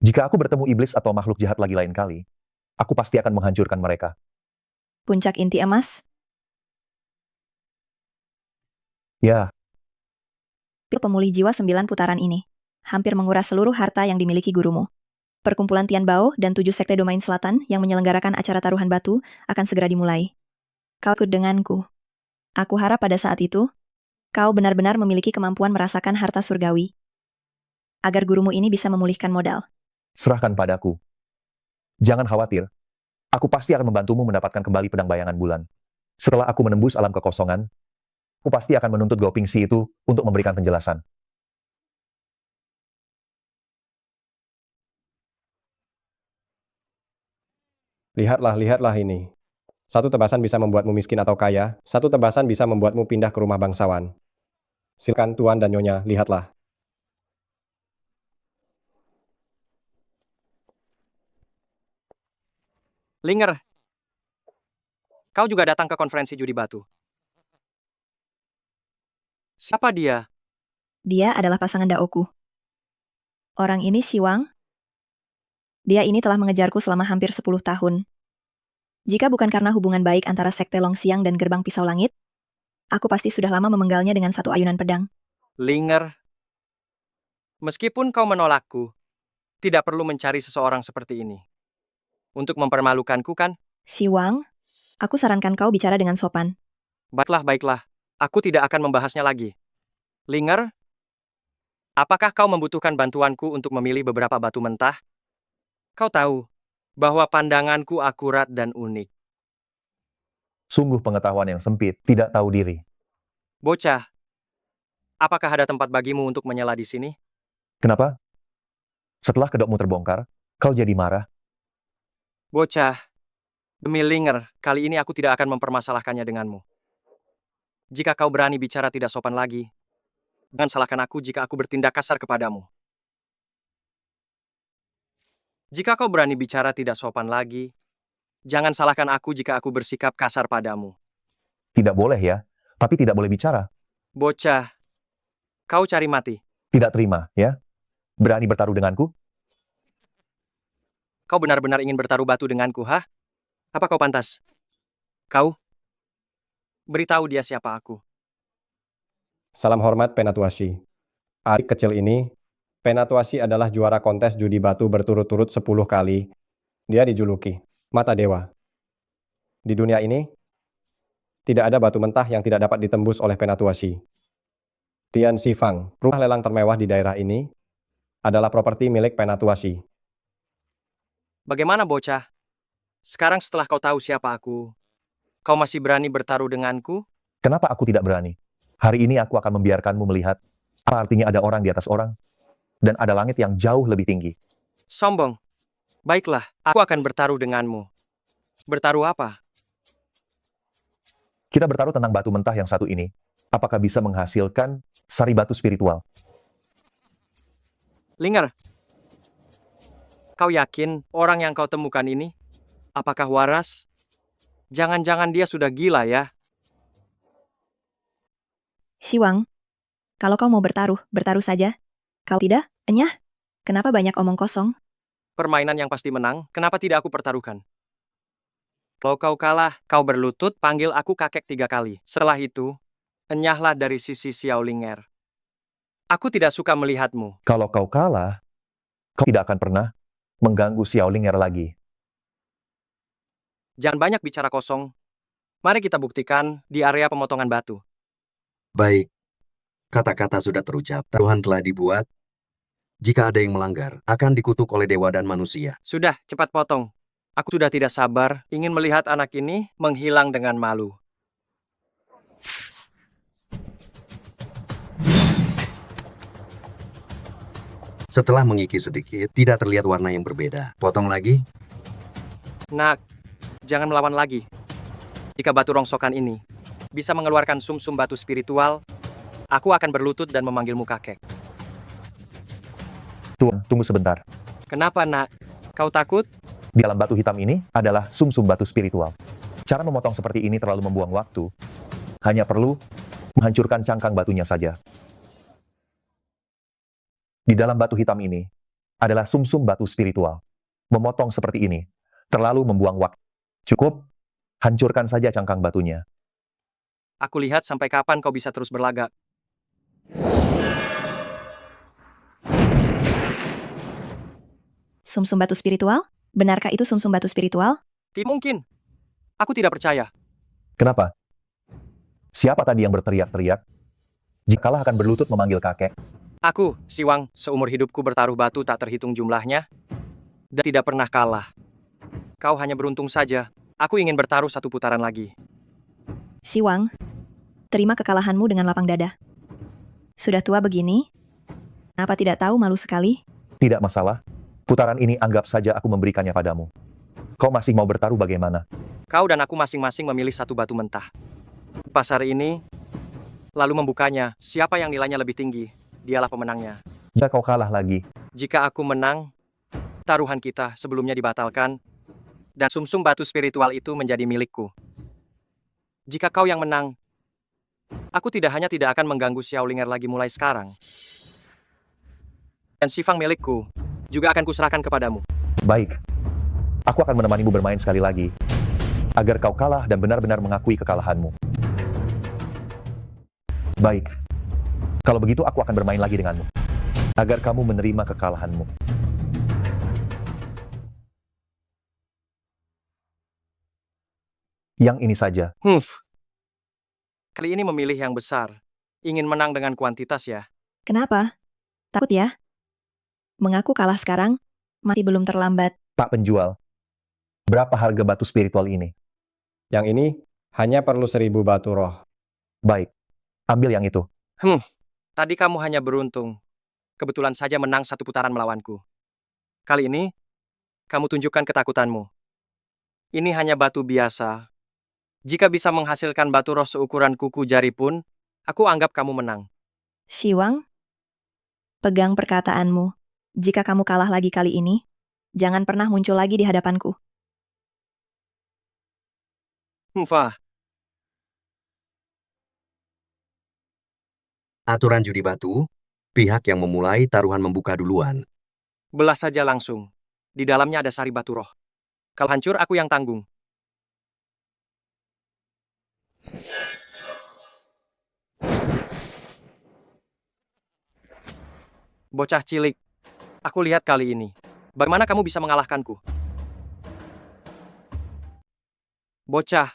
B: Jika aku bertemu iblis atau makhluk jahat lagi lain kali, aku pasti akan menghancurkan mereka.
G: Puncak inti emas.
B: Ya,
G: Pil pemulih jiwa 9 putaran ini hampir menguras seluruh harta yang dimiliki gurumu. Perkumpulan Tian Bao dan 7 sekte domain selatan yang menyelenggarakan acara taruhan batu akan segera dimulai. Kau ikut denganku. Aku harap pada saat itu, kau benar-benar memiliki kemampuan merasakan harta surgawi. Agar gurumu ini bisa memulihkan modal.
B: serahkan padaku. Jangan khawatir. Aku pasti akan membantumu mendapatkan kembali pedang bayangan bulan. Setelah aku menembus alam kekosongan, aku pasti akan menuntut Gao Pingxi itu untuk memberikan penjelasan.
M: Lihatlah ini. Satu tebasan bisa membuatmu miskin atau kaya, satu tebasan bisa membuatmu pindah ke rumah bangsawan. Silakan Tuan dan Nyonya, lihatlah.
N: Linger, kau juga datang ke konferensi judi batu. Siapa dia?
G: Dia adalah pasangan Daoku. Orang ini Shiwang. Dia ini telah mengejarku selama hampir 10 tahun. Jika bukan karena hubungan baik antara Sekte Longxiang dan Gerbang Pisau Langit, aku pasti sudah lama memenggalnya dengan satu ayunan pedang.
N: Linger, meskipun kau menolakku, tidak perlu mencari seseorang seperti ini. Untuk mempermalukanku kan?
G: Shiwang, aku sarankan kau bicara dengan sopan.
N: Baiklah. Aku tidak akan membahasnya lagi. Linger, apakah kau membutuhkan bantuanku untuk memilih beberapa batu mentah? Kau tahu bahwa pandanganku akurat dan unik.
B: Sungguh pengetahuan yang sempit, tidak tahu diri.
N: Bocah, apakah ada tempat bagimu untuk menyela di sini?
B: Kenapa? Setelah kedokmu terbongkar, kau jadi marah.
N: Bocah, demi Linger, kali ini aku tidak akan mempermasalahkannya denganmu. Jika kau berani bicara tidak sopan lagi, jangan salahkan aku jika aku bertindak kasar kepadamu. Jika kau berani bicara tidak sopan lagi, jangan salahkan aku jika aku bersikap kasar padamu.
B: Tidak boleh ya, tapi tidak boleh bicara.
N: Bocah, kau cari mati.
B: Tidak terima, ya? Berani bertaruh denganku?
N: Kau benar-benar ingin bertaruh batu denganku, hah? Apa kau pantas? Kau? Beritahu dia siapa aku.
M: Salam hormat Penatuashi. Adik kecil ini, Penatuashi adalah juara kontes judi batu berturut-turut 10 kali. Dia dijuluki Mata Dewa. Di dunia ini, tidak ada batu mentah yang tidak dapat ditembus oleh Penatuashi. Tian Xifang, rumah lelang termewah di daerah ini, adalah properti milik Penatuashi.
N: Bagaimana bocah? Sekarang setelah kau tahu siapa aku, kau masih berani bertaruh denganku?
B: Kenapa aku tidak berani? Hari ini aku akan membiarkanmu melihat apa artinya ada orang di atas orang, dan ada langit yang jauh lebih tinggi.
N: Sombong. Baiklah, aku akan bertaruh denganmu. Bertaruh apa?
B: Kita bertaruh tentang batu mentah yang satu ini. Apakah bisa menghasilkan sari batu spiritual?
N: Linger, kau yakin orang yang kau temukan ini? Apakah waras? Jangan-jangan dia sudah gila ya?
G: Siwang, kalau kau mau bertaruh, bertaruh saja. Kalau tidak, enyah. Kenapa banyak omong kosong?
N: Permainan yang pasti menang, kenapa tidak aku pertaruhkan? Kalau kau kalah, kau berlutut, panggil aku kakek 3 kali. Setelah itu, enyahlah dari sisi Xiao Linger. Aku tidak suka melihatmu.
B: Kalau kau kalah, kau tidak akan pernah mengganggu Xiao Linger lagi.
N: Jangan banyak bicara kosong. Mari kita buktikan di area pemotongan batu.
C: Baik, kata-kata sudah terucap, taruhan telah dibuat. Jika ada yang melanggar, akan dikutuk oleh dewa dan manusia.
N: Sudah, cepat potong. Aku sudah tidak sabar, ingin melihat anak ini menghilang dengan malu.
C: Setelah mengikis sedikit, tidak terlihat warna yang berbeda. Potong lagi.
N: Nak, jangan melawan lagi. Jika batu rongsokan ini bisa mengeluarkan sum-sum batu spiritual, aku akan berlutut dan memanggilmu kakek.
B: Tuan, tunggu sebentar.
N: Kenapa, nak? Kau takut?
B: Di dalam batu hitam ini adalah sum-sum batu spiritual. Cara memotong seperti ini terlalu membuang waktu. Hanya perlu menghancurkan cangkang batunya saja. Di dalam batu hitam ini adalah sum-sum batu spiritual. Memotong seperti ini terlalu membuang waktu. Cukup, hancurkan saja cangkang batunya.
N: Aku lihat sampai kapan kau bisa terus berlagak.
G: Sum-sum batu spiritual? Benarkah itu sum-sum batu spiritual?
N: Tidak mungkin. Aku tidak percaya.
B: Kenapa? Siapa tadi yang berteriak-teriak? Jika kalah akan berlutut memanggil kakek.
N: Aku, Siwang, seumur hidupku bertaruh batu tak terhitung jumlahnya, dan tidak pernah kalah. Kau hanya beruntung saja. Aku ingin bertaruh 1 putaran lagi.
G: Siwang, terima kekalahanmu dengan lapang dada. Sudah tua begini? Apa tidak tahu malu sekali?
B: Tidak masalah. Putaran ini anggap saja aku memberikannya padamu. Kau masih mau bertaruh bagaimana?
N: Kau dan aku masing-masing memilih 1 batu mentah. Pasar ini, lalu membukanya. Siapa yang nilainya lebih tinggi, dialah pemenangnya.
B: Jika kau kalah lagi,
N: Jika aku menang, taruhan kita sebelumnya dibatalkan, dan sum-sum batu spiritual itu menjadi milikku. Jika kau yang menang, aku tidak hanya tidak akan mengganggu Xiao Linger lagi mulai sekarang, dan Xifang milikku juga akan kuserahkan kepadamu.
B: baik. Aku akan menemanimu bermain sekali lagi, agar kau kalah dan benar-benar mengakui kekalahanmu. Baik. Kalau begitu aku akan bermain lagi denganmu, agar kamu menerima kekalahanmu. Yang ini saja.
N: Kali ini memilih yang besar. Ingin menang dengan kuantitas ya.
G: Kenapa? Takut ya? Mengaku kalah sekarang, masih belum terlambat.
B: Pak penjual, berapa harga batu spiritual ini?
M: Yang ini hanya perlu 1000 batu roh.
B: Baik, ambil yang itu.
N: Tadi kamu hanya beruntung. Kebetulan saja menang 1 putaran melawanku. Kali ini, kamu tunjukkan ketakutanmu. Ini hanya batu biasa. Jika bisa menghasilkan batu roh seukuran kuku jari pun, aku anggap kamu menang.
G: Shiwang, pegang perkataanmu. Jika kamu kalah lagi kali ini, jangan pernah muncul lagi di hadapanku.
N: Fah,
C: Aturan judi batu, pihak yang memulai taruhan membuka duluan.
N: belah saja langsung. Di dalamnya ada sari batu roh. Kalau hancur, aku yang tanggung. Bocah cilik, aku lihat kali ini. Bagaimana kamu bisa mengalahkanku? Bocah,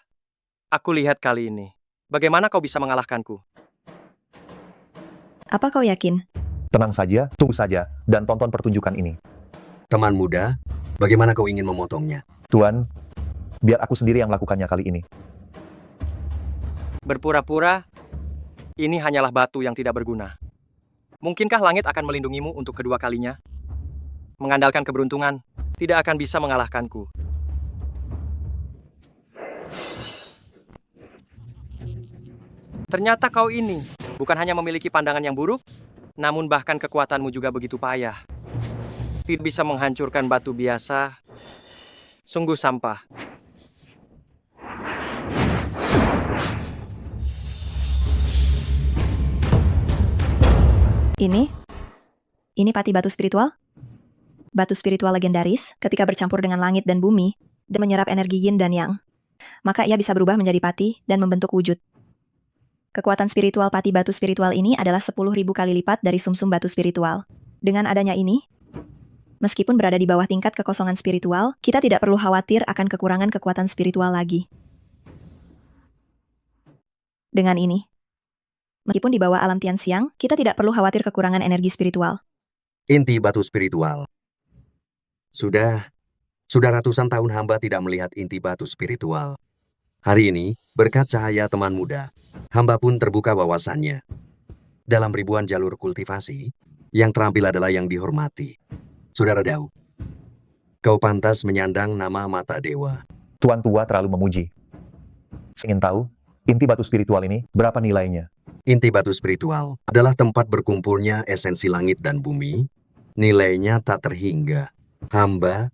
N: aku lihat kali ini. Bagaimana kau bisa mengalahkanku?
G: Apa kau yakin?
B: Tenang saja, tunggu saja, dan tonton pertunjukan ini.
C: Teman muda, bagaimana kau ingin memotongnya?
B: Tuan, biar aku sendiri yang melakukannya kali ini.
N: Berpura-pura, ini hanyalah batu yang tidak berguna. Mungkinkah langit akan melindungimu untuk kedua kalinya? Mengandalkan keberuntungan, tidak akan bisa mengalahkanku. Ternyata kau ini bukan hanya memiliki pandangan yang buruk, namun bahkan kekuatanmu juga begitu payah. Tidak bisa menghancurkan batu biasa, sungguh sampah.
G: Ini pati batu spiritual? Batu spiritual legendaris ketika bercampur dengan langit dan bumi dan menyerap energi yin dan yang. Maka ia bisa berubah menjadi pati dan membentuk wujud. Kekuatan spiritual pati batu spiritual ini adalah 10.000 kali lipat dari sumsum batu spiritual. Dengan adanya ini, meskipun berada di bawah tingkat kekosongan spiritual, kita tidak perlu khawatir akan kekurangan kekuatan spiritual lagi. Dengan ini, meskipun di bawah alam Tian Xiang, kita tidak perlu khawatir kekurangan energi spiritual.
C: Inti batu spiritual. Sudah ratusan tahun hamba tidak melihat inti batu spiritual. Hari ini, berkat cahaya teman muda, hamba pun terbuka wawasannya. Dalam ribuan jalur kultivasi, yang terampil adalah yang dihormati. Saudara Dao, kau pantas menyandang nama mata dewa.
B: Tuan tua terlalu memuji. Saya ingin tahu, inti batu spiritual ini berapa nilainya?
C: Inti batu spiritual adalah tempat berkumpulnya esensi langit dan bumi. Nilainya tak terhingga. Hamba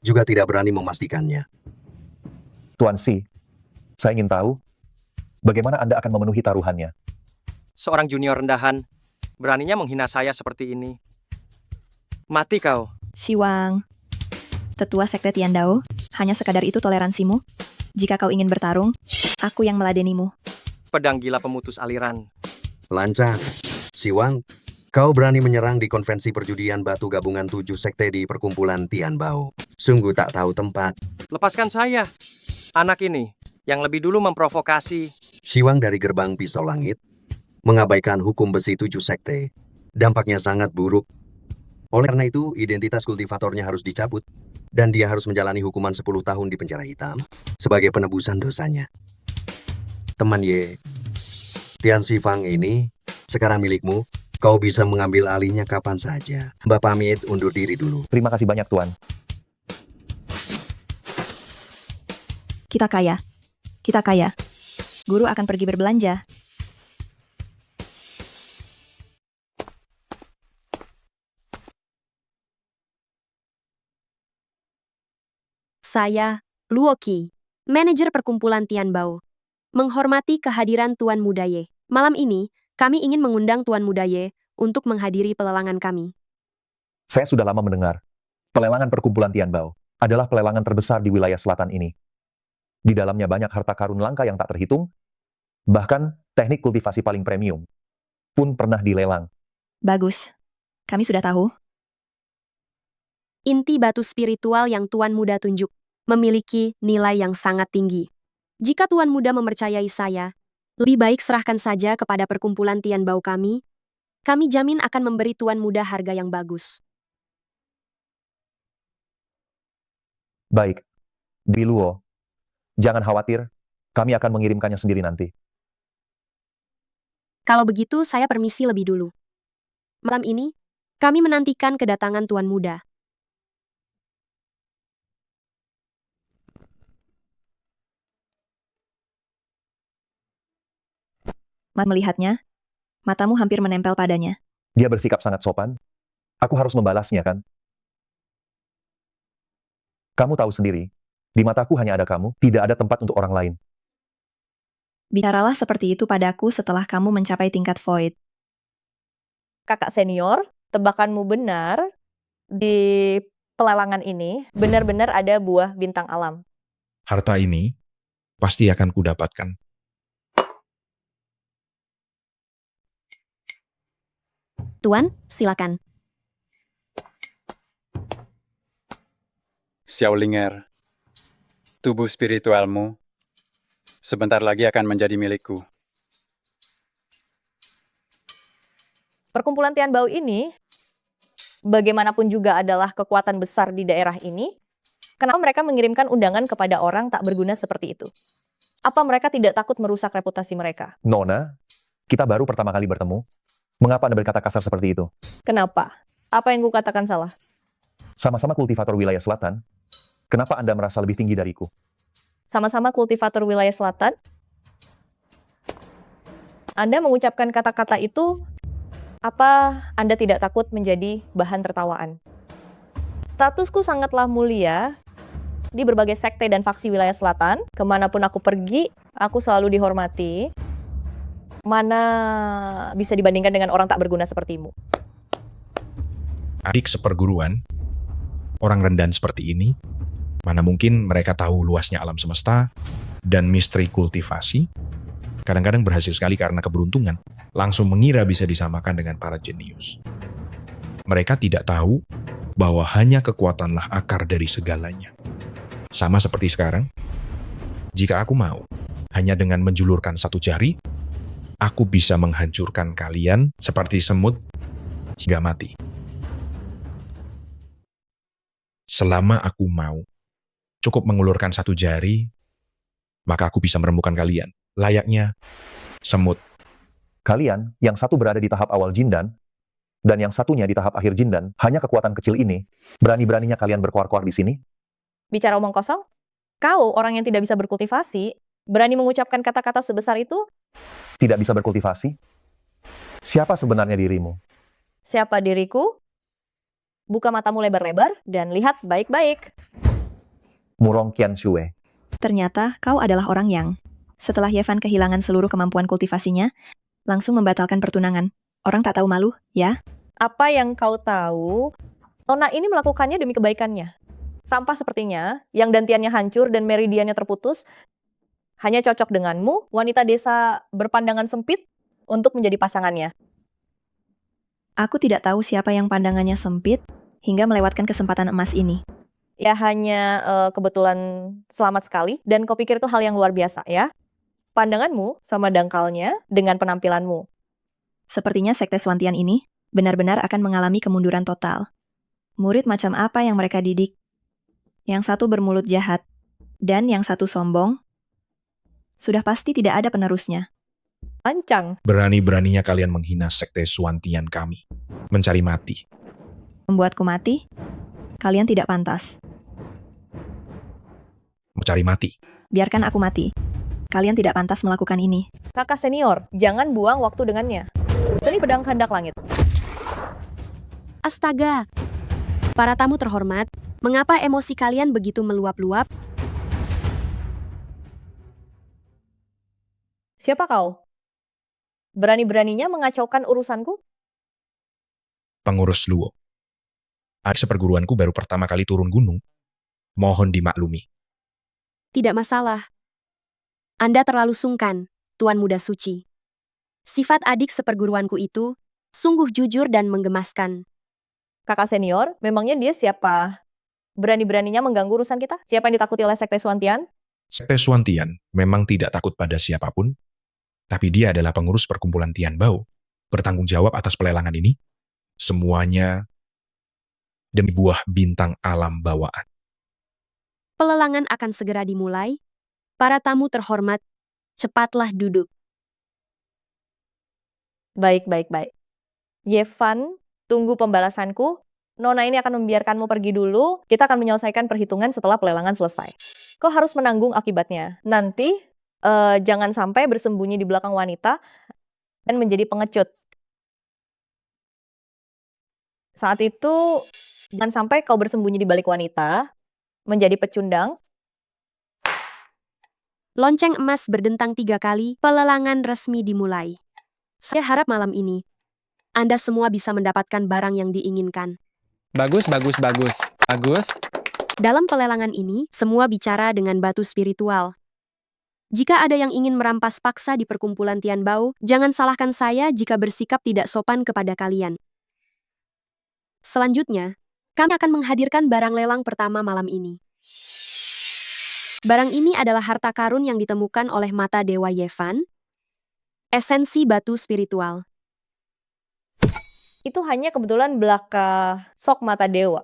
C: juga tidak berani memastikannya.
B: Tuan Si, saya ingin tahu, bagaimana Anda akan memenuhi taruhannya?
N: Seorang junior rendahan, beraninya menghina saya seperti ini. Mati kau.
G: Shiwang, tetua sekte Tian Dao, hanya sekadar itu toleransimu? Jika kau ingin bertarung, aku yang meladenimu.
N: Pedang gila pemutus aliran.
C: Lancar. Siwang, kau berani menyerang di konvensi perjudian batu gabungan 7 sekte di perkumpulan Tian Bao. Sungguh tak tahu tempat.
N: Lepaskan saya. Anak ini, yang lebih dulu memprovokasi.
C: Siwang dari gerbang pisau langit, mengabaikan hukum besi 7 sekte. Dampaknya sangat buruk. Oleh karena itu, identitas kultivatornya harus dicabut. Dan dia harus menjalani hukuman 10 tahun di penjara hitam sebagai penebusan dosanya. Teman Ye, Tian Sifang ini sekarang milikmu. Kau bisa mengambil alihnya kapan saja. Mbak pamit undur diri dulu.
B: Terima kasih banyak, Tuan.
G: Kita kaya. Kita kaya. Guru akan pergi berbelanja.
O: Saya, Luoqi, manajer perkumpulan Tian Bao. Menghormati kehadiran Tuan Muda Ye. Malam ini, kami ingin mengundang Tuan Muda Ye untuk menghadiri pelelangan kami.
B: Saya sudah lama mendengar, pelelangan perkumpulan Tian Bao adalah pelelangan terbesar di wilayah selatan ini. Di dalamnya banyak harta karun langka yang tak terhitung, bahkan teknik kultivasi paling premium pun pernah dilelang.
G: Bagus. Kami sudah tahu.
O: Inti batu spiritual yang Tuan Muda tunjuk memiliki nilai yang sangat tinggi. Jika Tuan Muda mempercayai saya, lebih baik serahkan saja kepada perkumpulan Tian Bao kami. Kami jamin akan memberi Tuan Muda harga yang bagus.
B: Baik, Dwi Luo, jangan khawatir, kami akan mengirimkannya sendiri nanti.
O: Kalau begitu, saya permisi lebih dulu. Malam ini, kami menantikan kedatangan Tuan Muda.
G: Melihatnya, matamu hampir menempel padanya.
B: Dia bersikap sangat sopan. Aku harus membalasnya, kan? Kamu tahu sendiri, di mataku hanya ada kamu, tidak ada tempat untuk orang lain.
G: Bicaralah seperti itu padaku setelah kamu mencapai tingkat void.
P: Kakak senior, tebakanmu benar. Di pelelangan ini, benar-benar ada buah bintang alam.
K: Harta ini pasti akan kudapatkan.
O: Tuan, silakan.
J: Xiaolinger, tubuh spiritualmu sebentar lagi akan menjadi milikku.
P: Perkumpulan Tian Bao ini, bagaimanapun juga adalah kekuatan besar di daerah ini. Kenapa mereka mengirimkan undangan kepada orang tak berguna seperti itu? Apa mereka tidak takut merusak reputasi mereka?
B: Nona, kita baru pertama kali bertemu. Mengapa Anda berkata kasar seperti itu?
P: Kenapa? Apa yang kukatakan salah?
B: Sama-sama kultivator wilayah selatan. Kenapa Anda merasa lebih tinggi dariku?
P: Sama-sama kultivator wilayah selatan? Anda mengucapkan kata-kata itu, apa Anda tidak takut menjadi bahan tertawaan? Statusku sangatlah mulia di berbagai sekte dan faksi wilayah selatan. Kemanapun aku pergi, aku selalu dihormati. Mana bisa dibandingkan dengan orang tak berguna sepertimu?
K: Adik seperguruan, orang rendahan seperti ini, mana mungkin mereka tahu luasnya alam semesta dan misteri kultivasi? Kadang-kadang berhasil sekali karena keberuntungan, langsung mengira bisa disamakan dengan para jenius. Mereka tidak tahu bahwa hanya kekuatanlah akar dari segalanya. Sama seperti sekarang, jika aku mau, hanya dengan menjulurkan satu jari, aku bisa menghancurkan kalian seperti semut hingga mati. Selama aku mau, cukup mengulurkan satu jari, maka aku bisa merembukan kalian, layaknya semut.
B: Kalian, yang satu berada di tahap awal Jindan, dan yang satunya di tahap akhir Jindan, hanya kekuatan kecil ini, berani-beraninya kalian berkoar-koar di sini?
P: Bicara omong kosong? Kau, orang yang tidak bisa berkultivasi, berani mengucapkan kata-kata sebesar itu?
B: Tidak bisa berkultivasi? Siapa sebenarnya dirimu?
P: Siapa diriku? Buka matamu lebar-lebar dan lihat baik-baik.
B: Murong Qianxue.
G: Ternyata kau adalah orang yang, setelah Yevan kehilangan seluruh kemampuan kultivasinya, langsung membatalkan pertunangan. Orang tak tahu malu, ya?
P: Apa yang kau tahu, Nona ini melakukannya demi kebaikannya. Sampah sepertinya, yang dantiannya hancur dan meridiannya terputus, hanya cocok denganmu, wanita desa berpandangan sempit, untuk menjadi pasangannya.
G: Aku tidak tahu siapa yang pandangannya sempit, hingga melewatkan kesempatan emas ini.
P: Ya hanya kebetulan selamat sekali, dan kau pikir itu hal yang luar biasa, ya? Pandanganmu sama dangkalnya dengan penampilanmu.
G: Sepertinya sekte Swantian ini benar-benar akan mengalami kemunduran total. Murid macam apa yang mereka didik? Yang satu bermulut jahat, dan yang satu sombong. Sudah pasti tidak ada penerusnya.
P: Ancang.
K: Berani-beraninya kalian menghina sekte Swantian kami. Mencari mati.
G: Membuatku mati? Kalian tidak pantas.
K: Mencari mati.
G: Biarkan aku mati. Kalian tidak pantas melakukan ini.
P: Kakak senior, jangan buang waktu dengannya. Seni pedang kehendak langit.
O: Astaga. Para tamu terhormat, mengapa emosi kalian begitu meluap-luap?
P: Siapa kau? Berani-beraninya mengacaukan urusanku?
K: Pengurus Luo. Adik seperguruanku baru pertama kali turun gunung. Mohon dimaklumi.
O: Tidak masalah. Anda terlalu sungkan, Tuan Muda Suci. Sifat adik seperguruanku itu sungguh jujur dan menggemaskan.
P: Kakak senior, memangnya dia siapa? Berani-beraninya mengganggu urusan kita? Siapa yang ditakuti oleh sekte Swantian?
K: Sekte Swantian memang tidak takut pada siapapun, tapi dia adalah pengurus perkumpulan Tian Bao, bertanggung jawab atas pelelangan ini. Semuanya demi buah bintang alam bawaan.
O: Pelelangan akan segera dimulai. Para tamu terhormat, cepatlah duduk.
P: Baik. Yevan, tunggu pembalasanku. Nona ini akan membiarkanmu pergi dulu. Kita akan menyelesaikan perhitungan setelah pelelangan selesai. Kau harus menanggung akibatnya. Nanti, jangan sampai bersembunyi di belakang wanita dan menjadi pengecut. Saat itu, jangan sampai kau bersembunyi di balik wanita, menjadi pecundang.
O: Lonceng emas berdentang 3 kali, pelelangan resmi dimulai. Saya harap malam ini, Anda semua bisa mendapatkan barang yang diinginkan.
A: Bagus, bagus, bagus. Bagus.
O: Dalam pelelangan ini, semua bicara dengan batu spiritual. Jika ada yang ingin merampas paksa di perkumpulan Tian Bao, jangan salahkan saya jika bersikap tidak sopan kepada kalian. Selanjutnya, kami akan menghadirkan barang lelang pertama malam ini. Barang ini adalah harta karun yang ditemukan oleh mata Dewa Yevan, esensi batu spiritual.
P: Itu hanya kebetulan belaka sok mata dewa.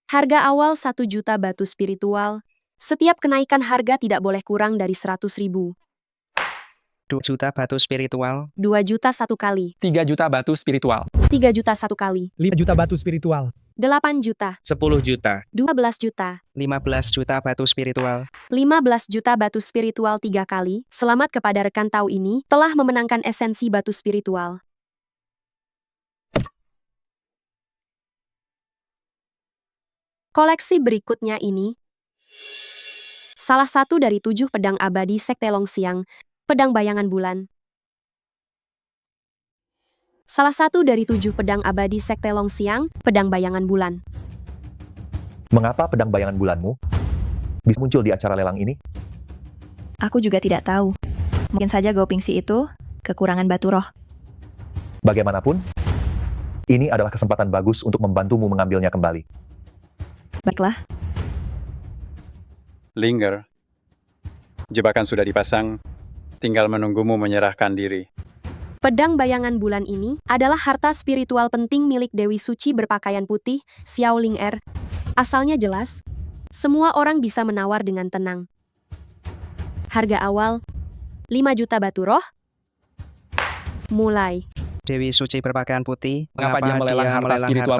O: Harga awal 1 juta batu spiritual. Setiap kenaikan harga tidak boleh kurang dari 100.000.
H: 2 juta batu spiritual.
O: 2 juta 1 kali.
A: 3 juta batu spiritual.
O: 3 juta 1 kali.
Q: 5 juta batu spiritual.
O: 8 juta.
D: 10 juta.
O: 12 juta.
H: 15 juta batu spiritual.
O: 15 juta batu spiritual 3 kali. Selamat kepada rekan tahu ini telah memenangkan esensi batu spiritual. Koleksi berikutnya ini salah satu dari 7 pedang abadi Sekte Longxiang, pedang bayangan bulan. Salah satu dari 7 pedang abadi Sekte Longxiang, pedang bayangan bulan.
B: Mengapa pedang bayangan bulanmu bisa muncul di acara lelang ini?
G: Aku juga tidak tahu. Mungkin saja Gopingsi itu kekurangan batu roh.
B: Bagaimanapun, ini adalah kesempatan bagus untuk membantumu mengambilnya kembali.
G: Baiklah,
J: Linger. Jebakan sudah dipasang, tinggal menunggumu menyerahkan diri.
O: Pedang bayangan bulan ini adalah harta spiritual penting milik Dewi Suci berpakaian putih, Xiao Ling Er. Asalnya jelas, semua orang bisa menawar dengan tenang. Harga awal, 5 juta batu roh. Mulai.
H: Dewi Suci berpakaian putih.
A: Mengapa dia melelang harta spiritual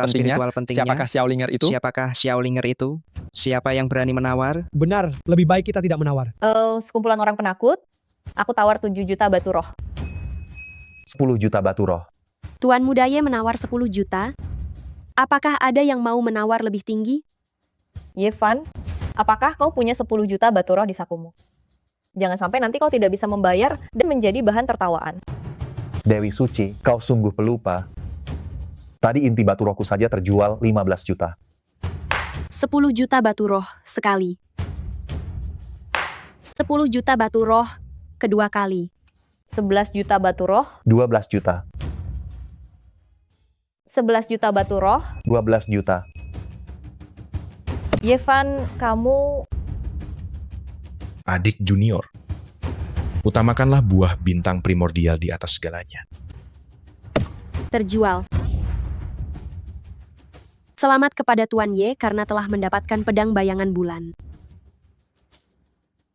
A: pentingnya? Siapakah Xiao Linger itu?
H: Siapakah Xiao Linger itu? Siapa yang berani menawar?
Q: Benar, lebih baik kita tidak menawar.
P: Sekumpulan orang penakut, aku tawar 7 juta batu roh.
B: 10 juta batu roh.
O: Tuan Mudaye menawar 10 juta. Apakah ada yang mau menawar lebih tinggi?
P: Yevan, apakah kau punya 10 juta batu roh di sakumu? Jangan sampai nanti kau tidak bisa membayar dan menjadi bahan tertawaan.
B: Dewi Suci, kau sungguh pelupa. Tadi inti batu rohku saja terjual 15 juta.
O: 10 juta batu roh sekali. 10 juta batu roh kedua kali.
P: 11 juta batu roh.
B: 12 juta.
P: 11 juta batu roh.
B: 12 juta.
P: Yevan, kamu...
K: Adik junior. Utamakanlah buah bintang primordial di atas segalanya.
O: Terjual. Selamat kepada Tuan Ye karena telah mendapatkan pedang bayangan bulan.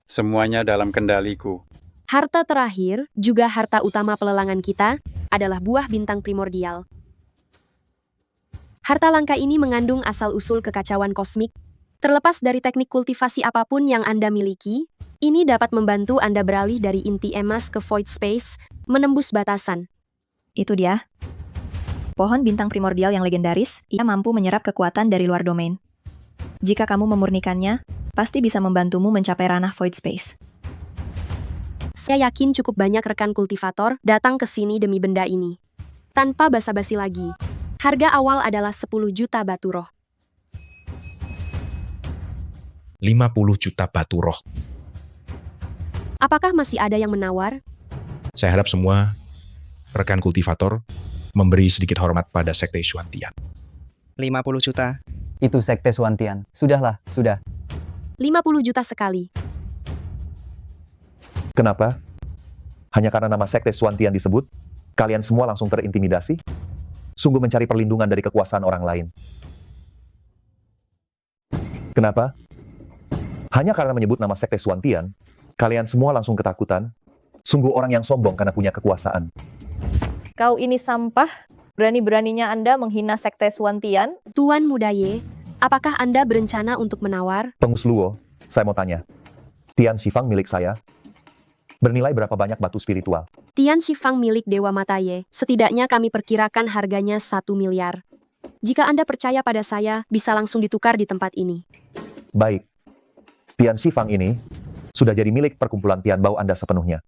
J: Semuanya dalam kendaliku.
O: Harta terakhir, juga harta utama pelelangan kita, adalah buah bintang primordial. Harta langka ini mengandung asal-usul kekacauan kosmik. Terlepas dari teknik kultivasi apapun yang Anda miliki, ini dapat membantu Anda beralih dari inti emas ke void space, menembus batasan.
G: Itu dia. Pohon bintang primordial yang legendaris, ia mampu menyerap kekuatan dari luar domain. Jika kamu memurnikannya, pasti bisa membantumu mencapai ranah void space.
O: Saya yakin cukup banyak rekan kultivator datang ke sini demi benda ini. Tanpa basa-basi lagi, harga awal adalah 10 juta batu roh.
K: 50 juta batu roh.
O: Apakah masih ada yang menawar?
K: Saya harap semua rekan kultivator memberi sedikit hormat pada Sekte Xuantian.
H: 50 juta.
F: Itu Sekte Xuantian. Sudahlah, sudah.
O: 50 juta sekali.
B: Kenapa? Hanya karena nama Sekte Xuantian disebut, kalian semua langsung terintimidasi? Sungguh mencari perlindungan dari kekuasaan orang lain. Kenapa? Hanya karena menyebut nama Sekte Xuantian, kalian semua langsung ketakutan? Sungguh orang yang sombong karena punya kekuasaan.
P: Kau ini sampah, berani-beraninya Anda menghina Sekte Xuantian?
O: Tuan Mudaye, apakah Anda berencana untuk menawar?
B: Pengus Luo, saya mau tanya. Tian Shifang milik saya, bernilai berapa banyak batu spiritual?
O: Tian Shifang milik Dewa Mataye, setidaknya kami perkirakan harganya 1 miliar. Jika Anda percaya pada saya, bisa langsung ditukar di tempat ini.
B: Baik. Tian Shifang ini sudah jadi milik perkumpulan Tian Bao Anda sepenuhnya.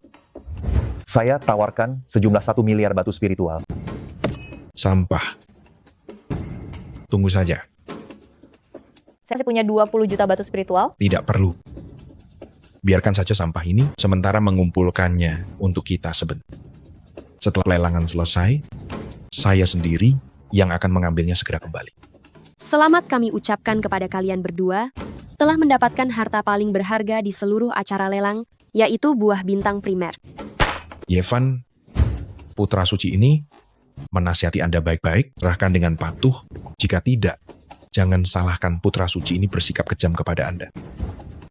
B: Saya tawarkan sejumlah 1 miliar batu spiritual.
K: Sampah. Tunggu saja.
P: Saya masih punya 20 juta batu spiritual.
K: Tidak perlu. Biarkan saja sampah ini sementara mengumpulkannya untuk kita sebentar. Setelah pelelangan selesai, saya sendiri yang akan mengambilnya segera kembali.
O: Selamat kami ucapkan kepada kalian berdua, telah mendapatkan harta paling berharga di seluruh acara lelang, yaitu buah bintang primer.
K: Yevan, putra suci ini, menasihati Anda baik-baik, serahkan dengan patuh. Jika tidak, jangan salahkan putra suci ini bersikap kejam kepada Anda.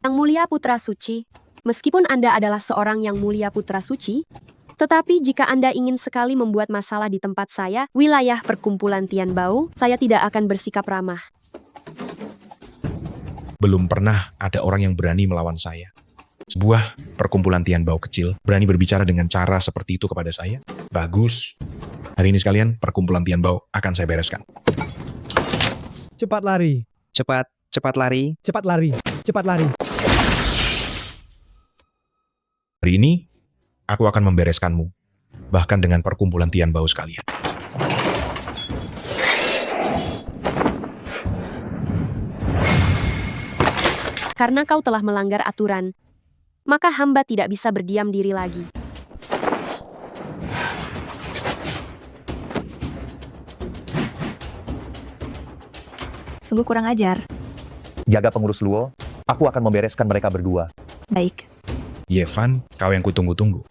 O: Yang mulia putra suci, meskipun Anda adalah seorang yang mulia putra suci, tetapi jika Anda ingin sekali membuat masalah di tempat saya, wilayah perkumpulan Tian Bao, saya tidak akan bersikap ramah.
K: Belum pernah ada orang yang berani melawan saya. Sebuah perkumpulan Tian Bao kecil berani berbicara dengan cara seperti itu kepada saya. Bagus. Hari ini sekalian, perkumpulan Tian Bao akan saya bereskan.
Q: Cepat lari.
H: Cepat lari.
Q: Cepat lari. Cepat lari.
K: Hari ini, aku akan membereskanmu, bahkan dengan perkumpulan Tian Bao sekalian.
O: Karena kau telah melanggar aturan, maka hamba tidak bisa berdiam diri lagi.
G: Sungguh kurang ajar.
B: Jaga pengurus Luo, aku akan membereskan mereka berdua.
G: Baik.
K: Yevan, kau yang kutunggu-tunggu.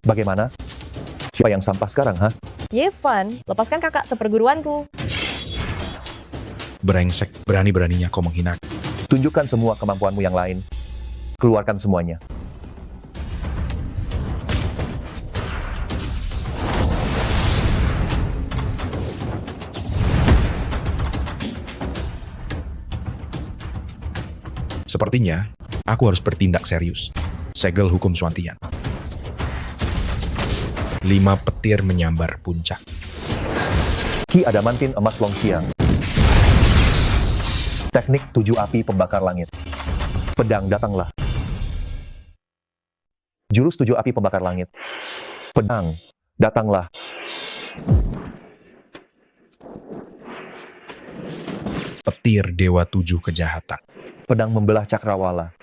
B: Bagaimana? Siapa yang sampah sekarang, ha?
P: Yevan, lepaskan kakak seperguruanku.
K: Brengsek, berani-beraninya kau menghina.
B: Tunjukkan semua kemampuanmu yang lain. Keluarkan semuanya.
K: Sepertinya, aku harus bertindak serius. Segel hukum Suantian. 5 petir menyambar puncak.
B: Ki Adamantin Emas Longxiang. Teknik 7 api pembakar langit. Pedang datanglah. Jurus 7 api pembakar langit. Pedang datanglah.
K: Petir Dewa 7 Kejahatan.
B: Pedang membelah cakrawala.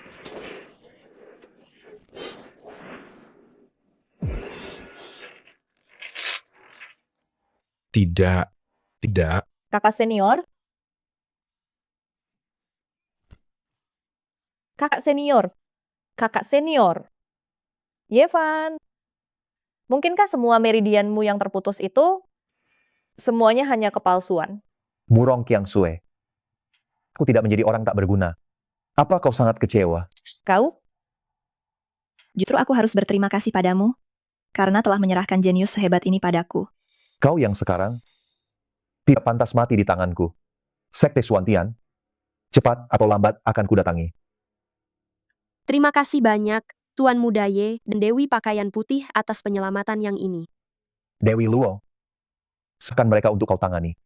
K: Tidak.
P: Kakak senior? Kakak senior. Kakak senior. Yevan. Mungkinkah semua meridianmu yang terputus itu semuanya hanya kepalsuan?
B: Murong Kiang Sue. Aku tidak menjadi orang tak berguna. Apa kau sangat kecewa?
P: Kau?
G: Justru aku harus berterima kasih padamu, karena telah menyerahkan jenius sehebat ini padaku.
B: Kau yang sekarang tidak pantas mati di tanganku. Sekte Suantian, cepat atau lambat akan kudatangi.
O: Terima kasih banyak, Tuan Muda Ye dan Dewi Pakaian Putih atas penyelamatan yang ini.
B: Dewi Luo, serahkan mereka untuk kau tangani.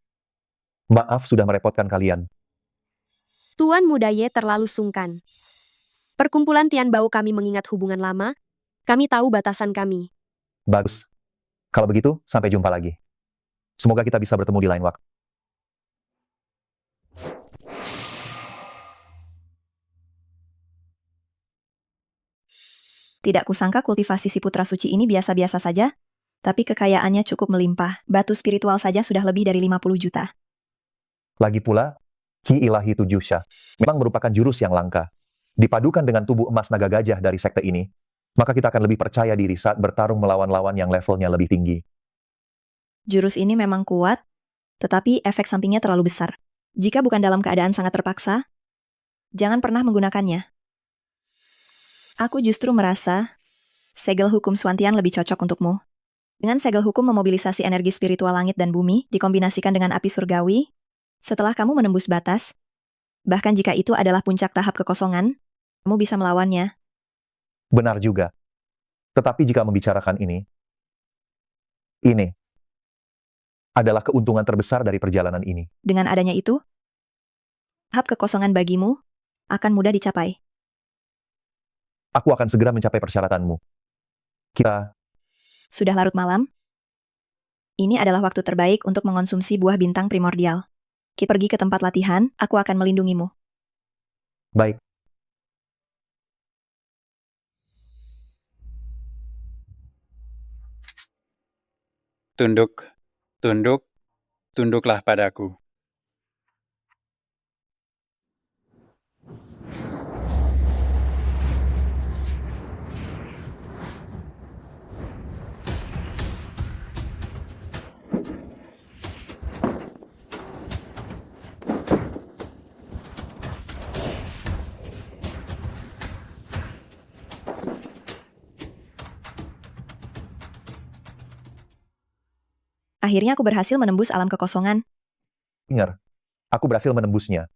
B: Maaf sudah merepotkan kalian.
O: Tuan Muda Ye terlalu sungkan. Perkumpulan Tian Bao kami mengingat hubungan lama, kami tahu batasan kami.
B: Bagus. Kalau begitu, sampai jumpa lagi. Semoga kita bisa bertemu di lain waktu.
G: Tidak kusangka kultivasi si putra suci ini biasa-biasa saja, tapi kekayaannya cukup melimpah. Batu spiritual saja sudah lebih dari 50 juta.
B: Lagi pula, Ki Ilahi Tujusha memang merupakan jurus yang langka. Dipadukan dengan tubuh emas naga gajah dari sekte ini, maka kita akan lebih percaya diri saat bertarung melawan lawan yang levelnya lebih tinggi.
G: Jurus ini memang kuat, tetapi efek sampingnya terlalu besar. Jika bukan dalam keadaan sangat terpaksa, jangan pernah menggunakannya. Aku justru merasa segel hukum Suantian lebih cocok untukmu. Dengan segel hukum memobilisasi energi spiritual langit dan bumi, dikombinasikan dengan api surgawi, setelah kamu menembus batas, bahkan jika itu adalah puncak tahap kekosongan, kamu bisa melawannya.
B: Benar juga. Tetapi jika membicarakan ini adalah keuntungan terbesar dari perjalanan ini.
G: Dengan adanya itu, tahap kekosongan bagimu akan mudah dicapai.
B: Aku akan segera mencapai persyaratanmu. Kita
G: Sudah larut malam? Ini adalah waktu terbaik untuk mengonsumsi buah bintang primordial. Kita pergi ke tempat latihan, aku akan melindungimu.
B: baik.
J: Tunduk, tunduk, tunduklah padaku.
G: Akhirnya aku berhasil menembus alam kekosongan.
B: Linger, aku berhasil menembusnya.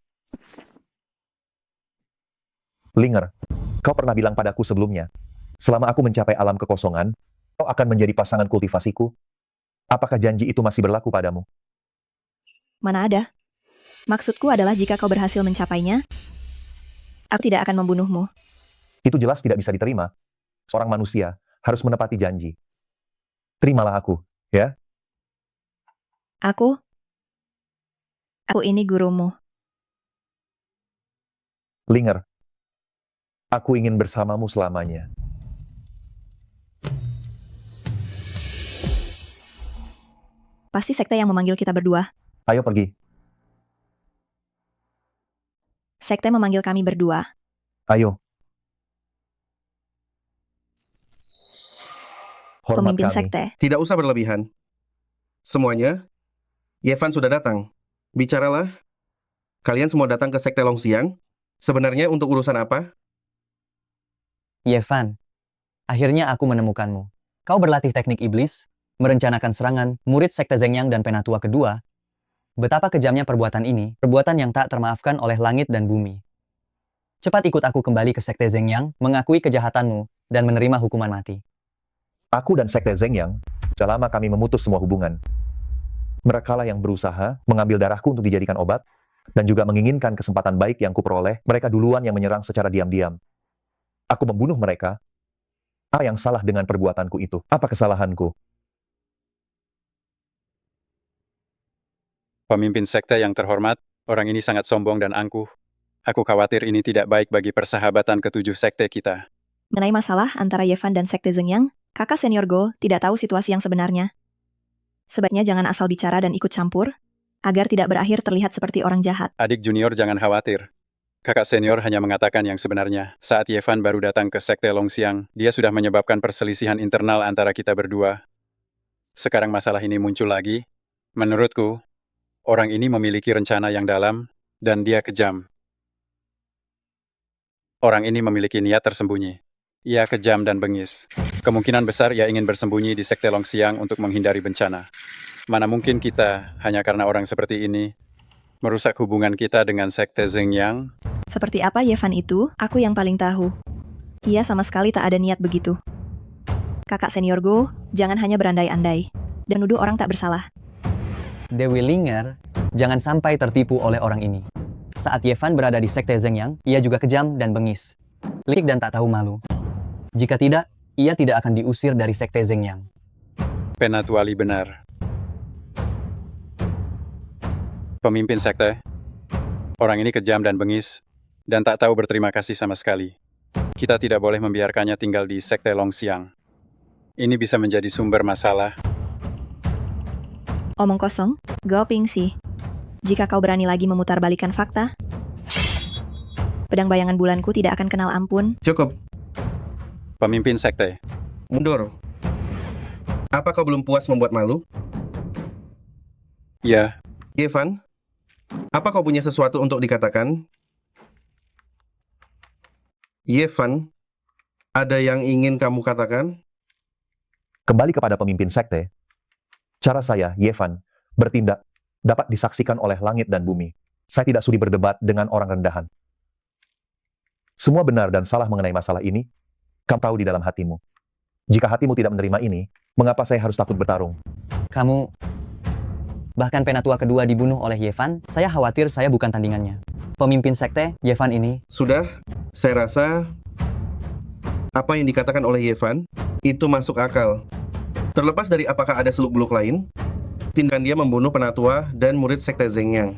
B: Linger, kau pernah bilang padaku sebelumnya, selama aku mencapai alam kekosongan, kau akan menjadi pasangan kultivasiku. Apakah janji itu masih berlaku padamu?
G: Mana ada? Maksudku adalah jika kau berhasil mencapainya, aku tidak akan membunuhmu.
B: Itu jelas tidak bisa diterima. Seorang manusia harus menepati janji. Terimalah aku, ya?
G: Aku ini gurumu.
B: Linger, aku ingin bersamamu selamanya.
G: Pasti sekte yang memanggil kita berdua.
B: Ayo pergi.
G: Sekte memanggil kami berdua.
B: Ayo. Hormat
G: Pemimpin
B: kami.
G: sekte.
I: Tidak usah berlebihan. Semuanya, Yevan sudah datang. Bicaralah. Kalian semua datang ke Sekte Longxiang. Sebenarnya untuk urusan apa?
F: Yevan, akhirnya aku menemukanmu. Kau berlatih teknik iblis, merencanakan serangan murid Sekte Zengyang dan Penatua kedua. Betapa kejamnya perbuatan ini, perbuatan yang tak termaafkan oleh langit dan bumi. Cepat ikut aku kembali ke Sekte Zengyang, mengakui kejahatanmu, dan menerima hukuman mati.
B: Aku dan Sekte Zengyang, selama kami memutus semua hubungan. Merekalah yang berusaha mengambil darahku untuk dijadikan obat, dan juga menginginkan kesempatan baik yang kuperoleh, mereka duluan yang menyerang secara diam-diam. Aku membunuh mereka. Apa yang salah dengan perbuatanku itu? Apa kesalahanku?
J: Pemimpin sekte yang terhormat, orang ini sangat sombong dan angkuh. Aku khawatir ini tidak baik bagi persahabatan ketujuh sekte kita.
G: Mengenai masalah antara Yevan dan Sekte Zengyang, kakak senior Go tidak tahu situasi yang sebenarnya. Sebaiknya jangan asal bicara dan ikut campur, agar tidak berakhir terlihat seperti orang jahat.
J: Adik junior jangan khawatir. Kakak senior hanya mengatakan yang sebenarnya. Saat Yevan baru datang ke Sekte Longxiang, dia sudah menyebabkan perselisihan internal antara kita berdua. Sekarang masalah ini muncul lagi. Menurutku, orang ini memiliki rencana yang dalam, dan dia kejam. Orang ini memiliki niat tersembunyi. Ia kejam dan bengis. Kemungkinan besar ia ingin bersembunyi di Sekte Longxiang untuk menghindari bencana. Mana mungkin kita, hanya karena orang seperti ini, merusak hubungan kita dengan Sekte Zengyang?
G: Seperti apa Yevan itu, aku yang paling tahu. Ia sama sekali tak ada niat begitu. Kakak senior Go, jangan hanya berandai-andai, dan nuduh orang tak bersalah.
F: Dewi Linger, jangan sampai tertipu oleh orang ini. Saat Yevan berada di Sekte Zengyang, ia juga kejam dan bengis. Licik dan tak tahu malu. Jika tidak, ia tidak akan diusir dari Sekte Zengyang.
J: Penatuali benar. Pemimpin sekte. Orang ini kejam dan bengis, dan tak tahu berterima kasih sama sekali. Kita tidak boleh membiarkannya tinggal di Sekte Longxiang. Ini bisa menjadi sumber masalah.
G: Omong kosong, Go Pingxi. Jika kau berani lagi memutarbalikkan fakta, pedang bayangan bulanku tidak akan kenal ampun.
I: Cukup.
J: Pemimpin sekte.
I: Mundur. Apa kau belum puas membuat malu?
J: Ya.
I: Yevan, apa kau punya sesuatu untuk dikatakan? Yevan, ada yang ingin kamu katakan?
B: Kembali kepada pemimpin sekte, cara saya, Yevan, bertindak dapat disaksikan oleh langit dan bumi. Saya tidak sudi berdebat dengan orang rendahan. Semua benar dan salah mengenai masalah ini, kamu tahu di dalam hatimu. Jika hatimu tidak menerima ini, mengapa saya harus takut bertarung?
F: Kamu, bahkan penatua kedua dibunuh oleh Yevan, saya khawatir saya bukan tandingannya. Pemimpin sekte, Yevan ini...
I: Sudah, saya rasa apa yang dikatakan oleh Yevan itu masuk akal. Terlepas dari apakah ada seluk-beluk lain, tindakan dia membunuh penatua dan murid sekte Zengyang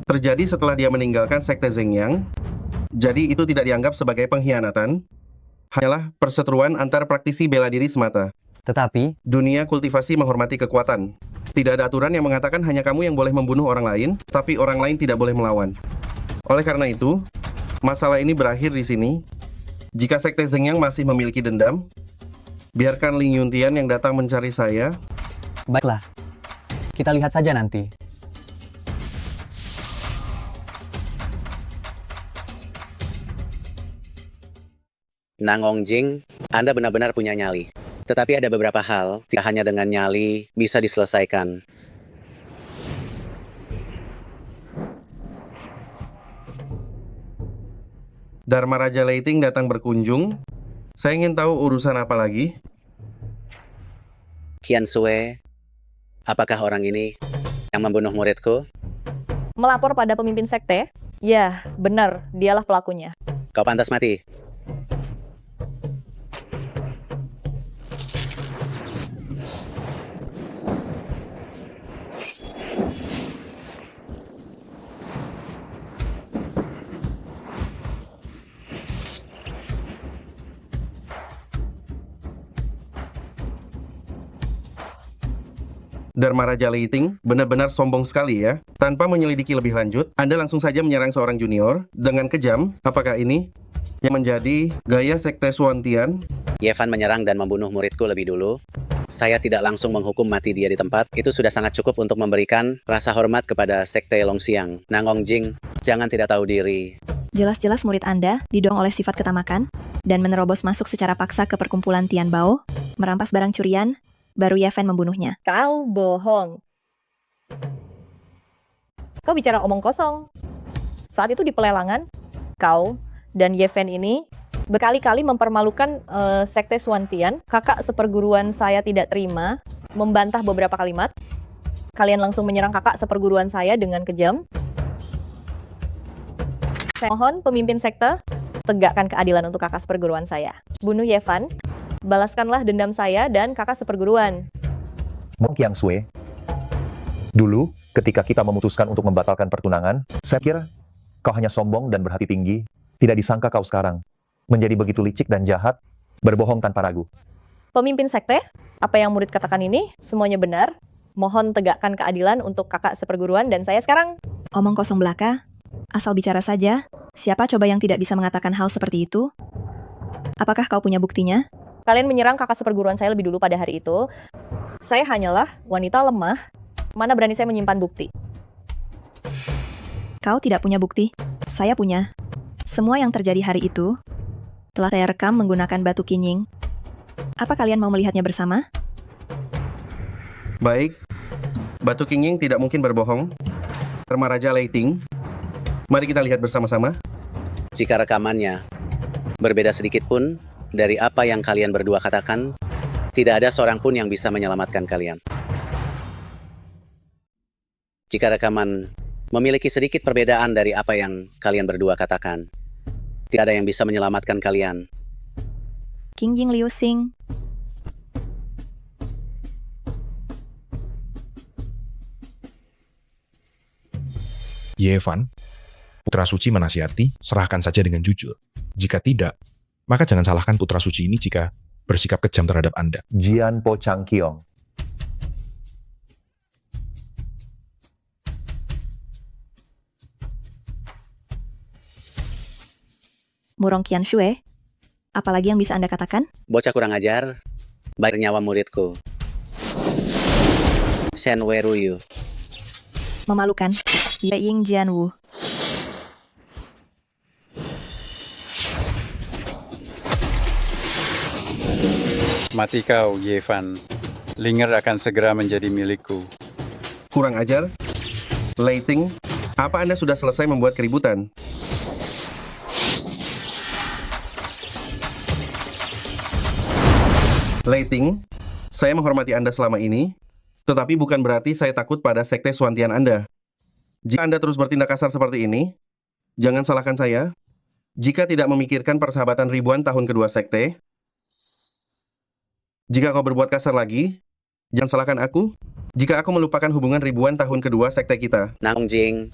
I: terjadi setelah dia meninggalkan sekte Zengyang, jadi itu tidak dianggap sebagai pengkhianatan, hanyalah perseteruan antar praktisi bela diri semata.
F: Tetapi,
I: dunia kultivasi menghormati kekuatan. Tidak ada aturan yang mengatakan hanya kamu yang boleh membunuh orang lain, tapi orang lain tidak boleh melawan. Oleh karena itu, masalah ini berakhir di sini. Jika sekte Zengyang masih memiliki dendam, biarkan Ling Yuntian yang datang mencari saya.
F: Baiklah, kita lihat saja nanti.
C: Nangong Jing, Anda benar-benar punya nyali. Tetapi ada beberapa hal, tidak hanya dengan nyali, bisa diselesaikan.
I: Dharma Raja Leiting datang berkunjung. Saya ingin tahu urusan apa lagi.
C: Qian Sui, apakah orang ini yang membunuh muridku?
P: Melapor pada pemimpin sekte? Ya, benar, dialah pelakunya.
C: Kau pantas mati.
I: Dharma Raja Leiting benar-benar sombong sekali ya. Tanpa menyelidiki lebih lanjut, Anda langsung saja menyerang seorang junior dengan kejam. Apakah ini yang menjadi gaya sekte Suantian?
C: Yevan menyerang dan membunuh muridku lebih dulu. Saya tidak langsung menghukum mati dia di tempat. Itu sudah sangat cukup untuk memberikan rasa hormat kepada sekte Longxiang. Nangong Jing, jangan tidak tahu diri.
G: Jelas-jelas murid Anda didorong oleh sifat ketamakan dan menerobos masuk secara paksa ke perkumpulan Tian Bao, merampas barang curian, baru Yevan membunuhnya.
P: Kau bohong. Kau bicara omong kosong. Saat itu di pelelangan, kau dan Yevan ini berkali-kali mempermalukan sekte Suantian. Kakak seperguruan saya tidak terima, membantah beberapa kalimat. Kalian langsung menyerang kakak seperguruan saya dengan kejam. Saya mohon pemimpin sekte, tegakkan keadilan untuk kakak seperguruan saya. Bunuh Yevan. Balaskanlah dendam saya dan kakak seperguruan.
B: Mong Qiang Sui, dulu ketika kita memutuskan untuk membatalkan pertunangan, saya kira kau hanya sombong dan berhati tinggi. Tidak disangka kau sekarang menjadi begitu licik dan jahat, berbohong tanpa ragu.
P: Pemimpin sekte, apa yang murid katakan ini semuanya benar. Mohon tegakkan keadilan untuk kakak seperguruan dan saya sekarang.
G: Omong kosong belaka, asal bicara saja. Siapa coba yang tidak bisa mengatakan hal seperti itu? Apakah kau punya buktinya?
P: Kalian menyerang kakak seperguruan saya lebih dulu pada hari itu. Saya hanyalah wanita lemah. Mana berani saya menyimpan bukti?
G: Kau tidak punya bukti. Saya punya. Semua yang terjadi hari itu telah saya rekam menggunakan batu kinying. Apa kalian mau melihatnya bersama?
I: Baik. Batu Kinying tidak mungkin berbohong. Dharma Raja Leiting. Mari kita lihat bersama-sama.
C: Jika rekamannya berbeda sedikit pun dari apa yang kalian berdua katakan, tidak ada seorang pun yang bisa menyelamatkan kalian. Jika rekaman memiliki sedikit perbedaan dari apa yang kalian berdua katakan, tidak ada yang bisa menyelamatkan kalian.
G: Qingjing Liu Xing.
K: Yevan, Putra Suci menasihati, serahkan saja dengan jujur. Jika tidak, maka jangan salahkan Putra Suci ini jika bersikap kejam terhadap Anda.
B: Jian Po Chang Kiong.
G: Murong Qian Shui. Apalagi yang bisa Anda katakan?
C: Bocah kurang ajar, bayar nyawa muridku. Shen Wei Ruyu.
G: Memalukan. Ye Ying Jian Wu.
J: Mati kau, Yevan. Linger akan segera menjadi milikku.
I: Kurang ajar. Leiting, apa Anda sudah selesai membuat keributan? Leiting, saya menghormati Anda selama ini, tetapi bukan berarti saya takut pada sekte Swantian Anda. Jika Anda terus bertindak kasar seperti ini, jangan salahkan saya. Jika tidak memikirkan persahabatan ribuan tahun kedua sekte, jika kau berbuat kasar lagi, jangan salahkan aku. Jika aku melupakan hubungan ribuan tahun kedua sekte kita.
R: Nang Jing,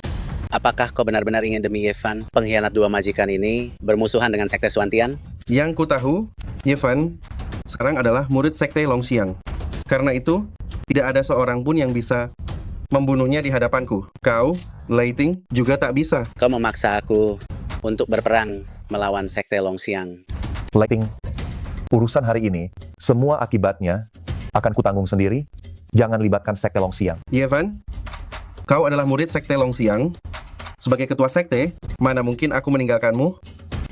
R: apakah kau benar-benar ingin demi Yevan, pengkhianat dua majikan ini, bermusuhan dengan sekte Swantian?
I: Yang ku tahu, Yevan sekarang adalah murid sekte Longxiang. Karena itu, tidak ada seorang pun yang bisa membunuhnya di hadapanku. Kau, Leiting, juga tak bisa.
R: Kau memaksa aku untuk berperang melawan sekte Longxiang.
B: Leiting, urusan hari ini, semua akibatnya akan kutanggung sendiri. Jangan libatkan sekte Longxiang.
I: Yevan, kau adalah murid sekte Longxiang. Sebagai ketua sekte, mana mungkin aku meninggalkanmu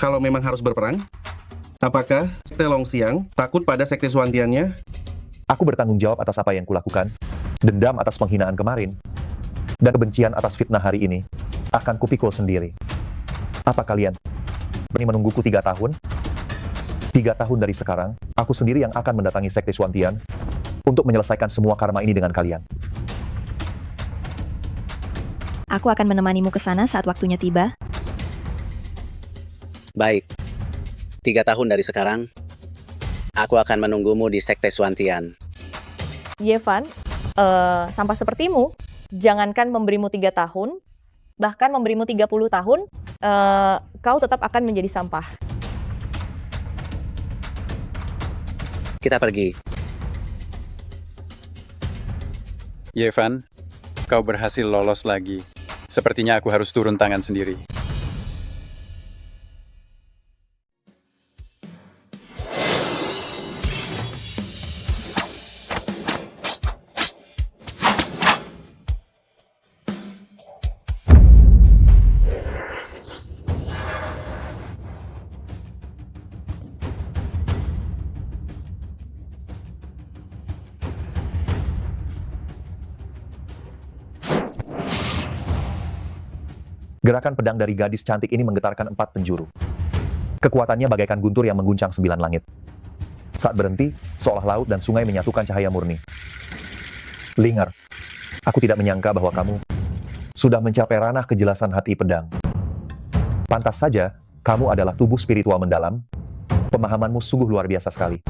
I: kalau memang harus berperang? Apakah sekte Longxiang takut pada sekte Swantiannya?
B: Aku bertanggung jawab atas apa yang kulakukan. Dendam atas penghinaan kemarin. Dan kebencian atas fitnah hari ini akan kupikul sendiri. Apa kalian berani menungguku 3 tahun? 3 tahun dari sekarang, aku sendiri yang akan mendatangi sekte Swantian untuk menyelesaikan semua karma ini dengan kalian.
G: Aku akan menemanimu ke sana saat waktunya tiba.
R: Baik, 3 tahun dari sekarang, aku akan menunggumu di sekte Swantian.
P: Yevan, sampah sepertimu, jangankan memberimu 3 tahun, bahkan memberimu 30 tahun, kau tetap akan menjadi sampah.
R: Kita pergi.
J: Yevan, kau berhasil lolos lagi. Sepertinya aku harus turun tangan sendiri.
B: Gerakan pedang dari gadis cantik ini menggetarkan 4 penjuru. Kekuatannya bagaikan guntur yang mengguncang 9 langit. Saat berhenti, seolah laut dan sungai menyatukan cahaya murni. Linger, aku tidak menyangka bahwa kamu sudah mencapai ranah kejelasan hati pedang. Pantas saja, kamu adalah tubuh spiritual mendalam. Pemahamanmu sungguh luar biasa sekali.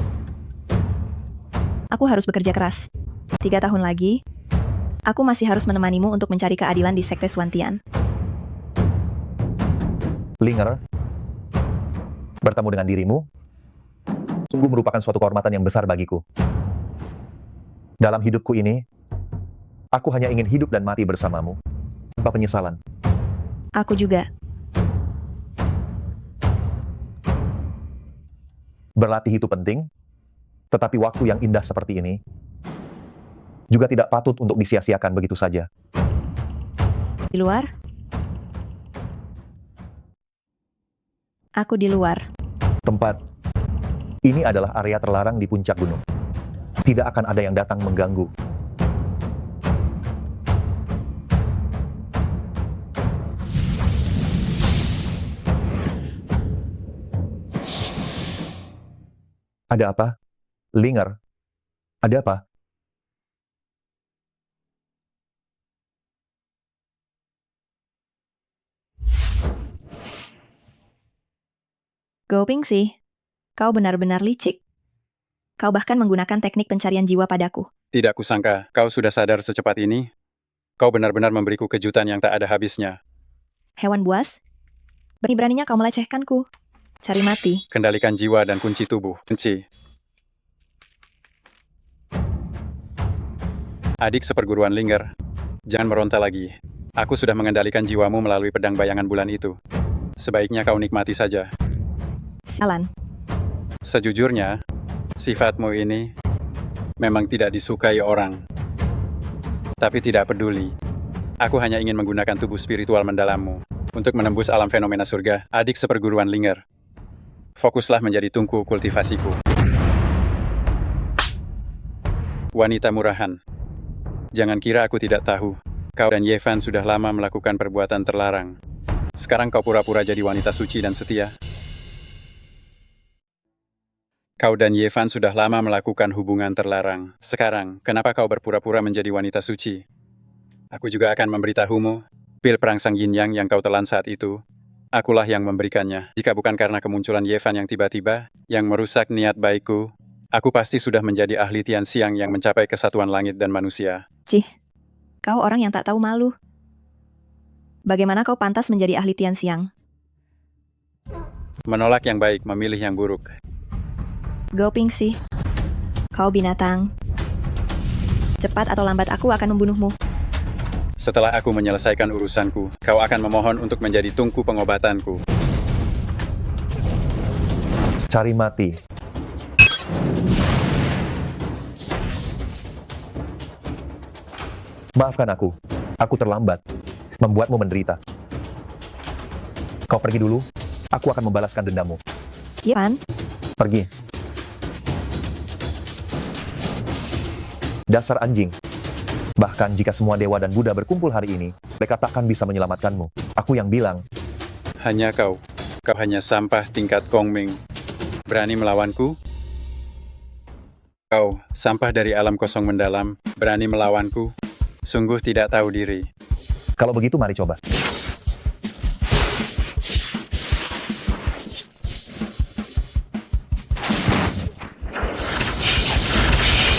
G: Aku harus bekerja keras. 3 tahun lagi, aku masih harus menemanimu untuk mencari keadilan di sekte Swantian.
B: Linger, bertemu dengan dirimu sungguh merupakan suatu kehormatan yang besar bagiku. Dalam hidupku ini, aku hanya ingin hidup dan mati bersamamu, tanpa penyesalan.
G: Aku juga.
B: Berlatih itu penting, tetapi waktu yang indah seperti ini juga tidak patut untuk disia-siakan begitu saja.
G: Di luar? Aku di luar.
B: Tempat ini adalah area terlarang di puncak gunung. Tidak akan ada yang datang mengganggu. Ada apa? Linger, ada apa?
G: Goping sih. Kau benar-benar licik. Kau bahkan menggunakan teknik pencarian jiwa padaku.
J: Tidak kusangka kau sudah sadar secepat ini. Kau benar-benar memberiku kejutan yang tak ada habisnya.
G: Hewan buas? Berani-beraninya kau melecehkanku. Cari mati.
J: Kendalikan jiwa dan kunci tubuh. Kunci. Adik seperguruan Linger, jangan meronta lagi. Aku sudah mengendalikan jiwamu melalui pedang bayangan bulan itu. Sebaiknya kau nikmati saja.
G: Sialan.
J: Sejujurnya, sifatmu ini memang tidak disukai orang. Tapi tidak peduli. Aku hanya ingin menggunakan tubuh spiritual mendalammu untuk menembus alam fenomena surga. Adik seperguruan Linger, fokuslah menjadi tungku kultivasiku. wanita murahan. Jangan kira aku tidak tahu. Kau dan Yevan sudah lama melakukan perbuatan terlarang. Sekarang kau pura-pura jadi wanita suci dan setia. Kau dan Yevan sudah lama melakukan hubungan terlarang. Sekarang, kenapa kau berpura-pura menjadi wanita suci? Aku juga akan memberitahumu, pil perangsang yin yang kau telan saat itu, akulah yang memberikannya. Jika bukan karena kemunculan Yevan yang tiba-tiba, yang merusak niat baikku, aku pasti sudah menjadi ahli Tian Xiang yang mencapai kesatuan langit dan manusia.
G: Cih, kau orang yang tak tahu malu. Bagaimana kau pantas menjadi ahli Tian Xiang?
J: Menolak yang baik, memilih yang buruk.
G: Go Pingxi, kau binatang. Cepat atau lambat aku akan membunuhmu.
J: Setelah aku menyelesaikan urusanku, kau akan memohon untuk menjadi tungku pengobatanku.
B: Cari mati. Maafkan aku terlambat, membuatmu menderita. Kau pergi dulu, aku akan membalaskan dendammu.
G: Yevan,
B: Pergi. Dasar anjing. Bahkan jika semua dewa dan Buddha berkumpul hari ini, mereka takkan bisa menyelamatkanmu. Aku yang bilang.
J: Hanya kau hanya sampah tingkat Kongming. Berani melawanku? Kau, sampah dari alam kosong mendalam, berani melawanku? Sungguh tidak tahu diri.
B: Kalau begitu mari coba.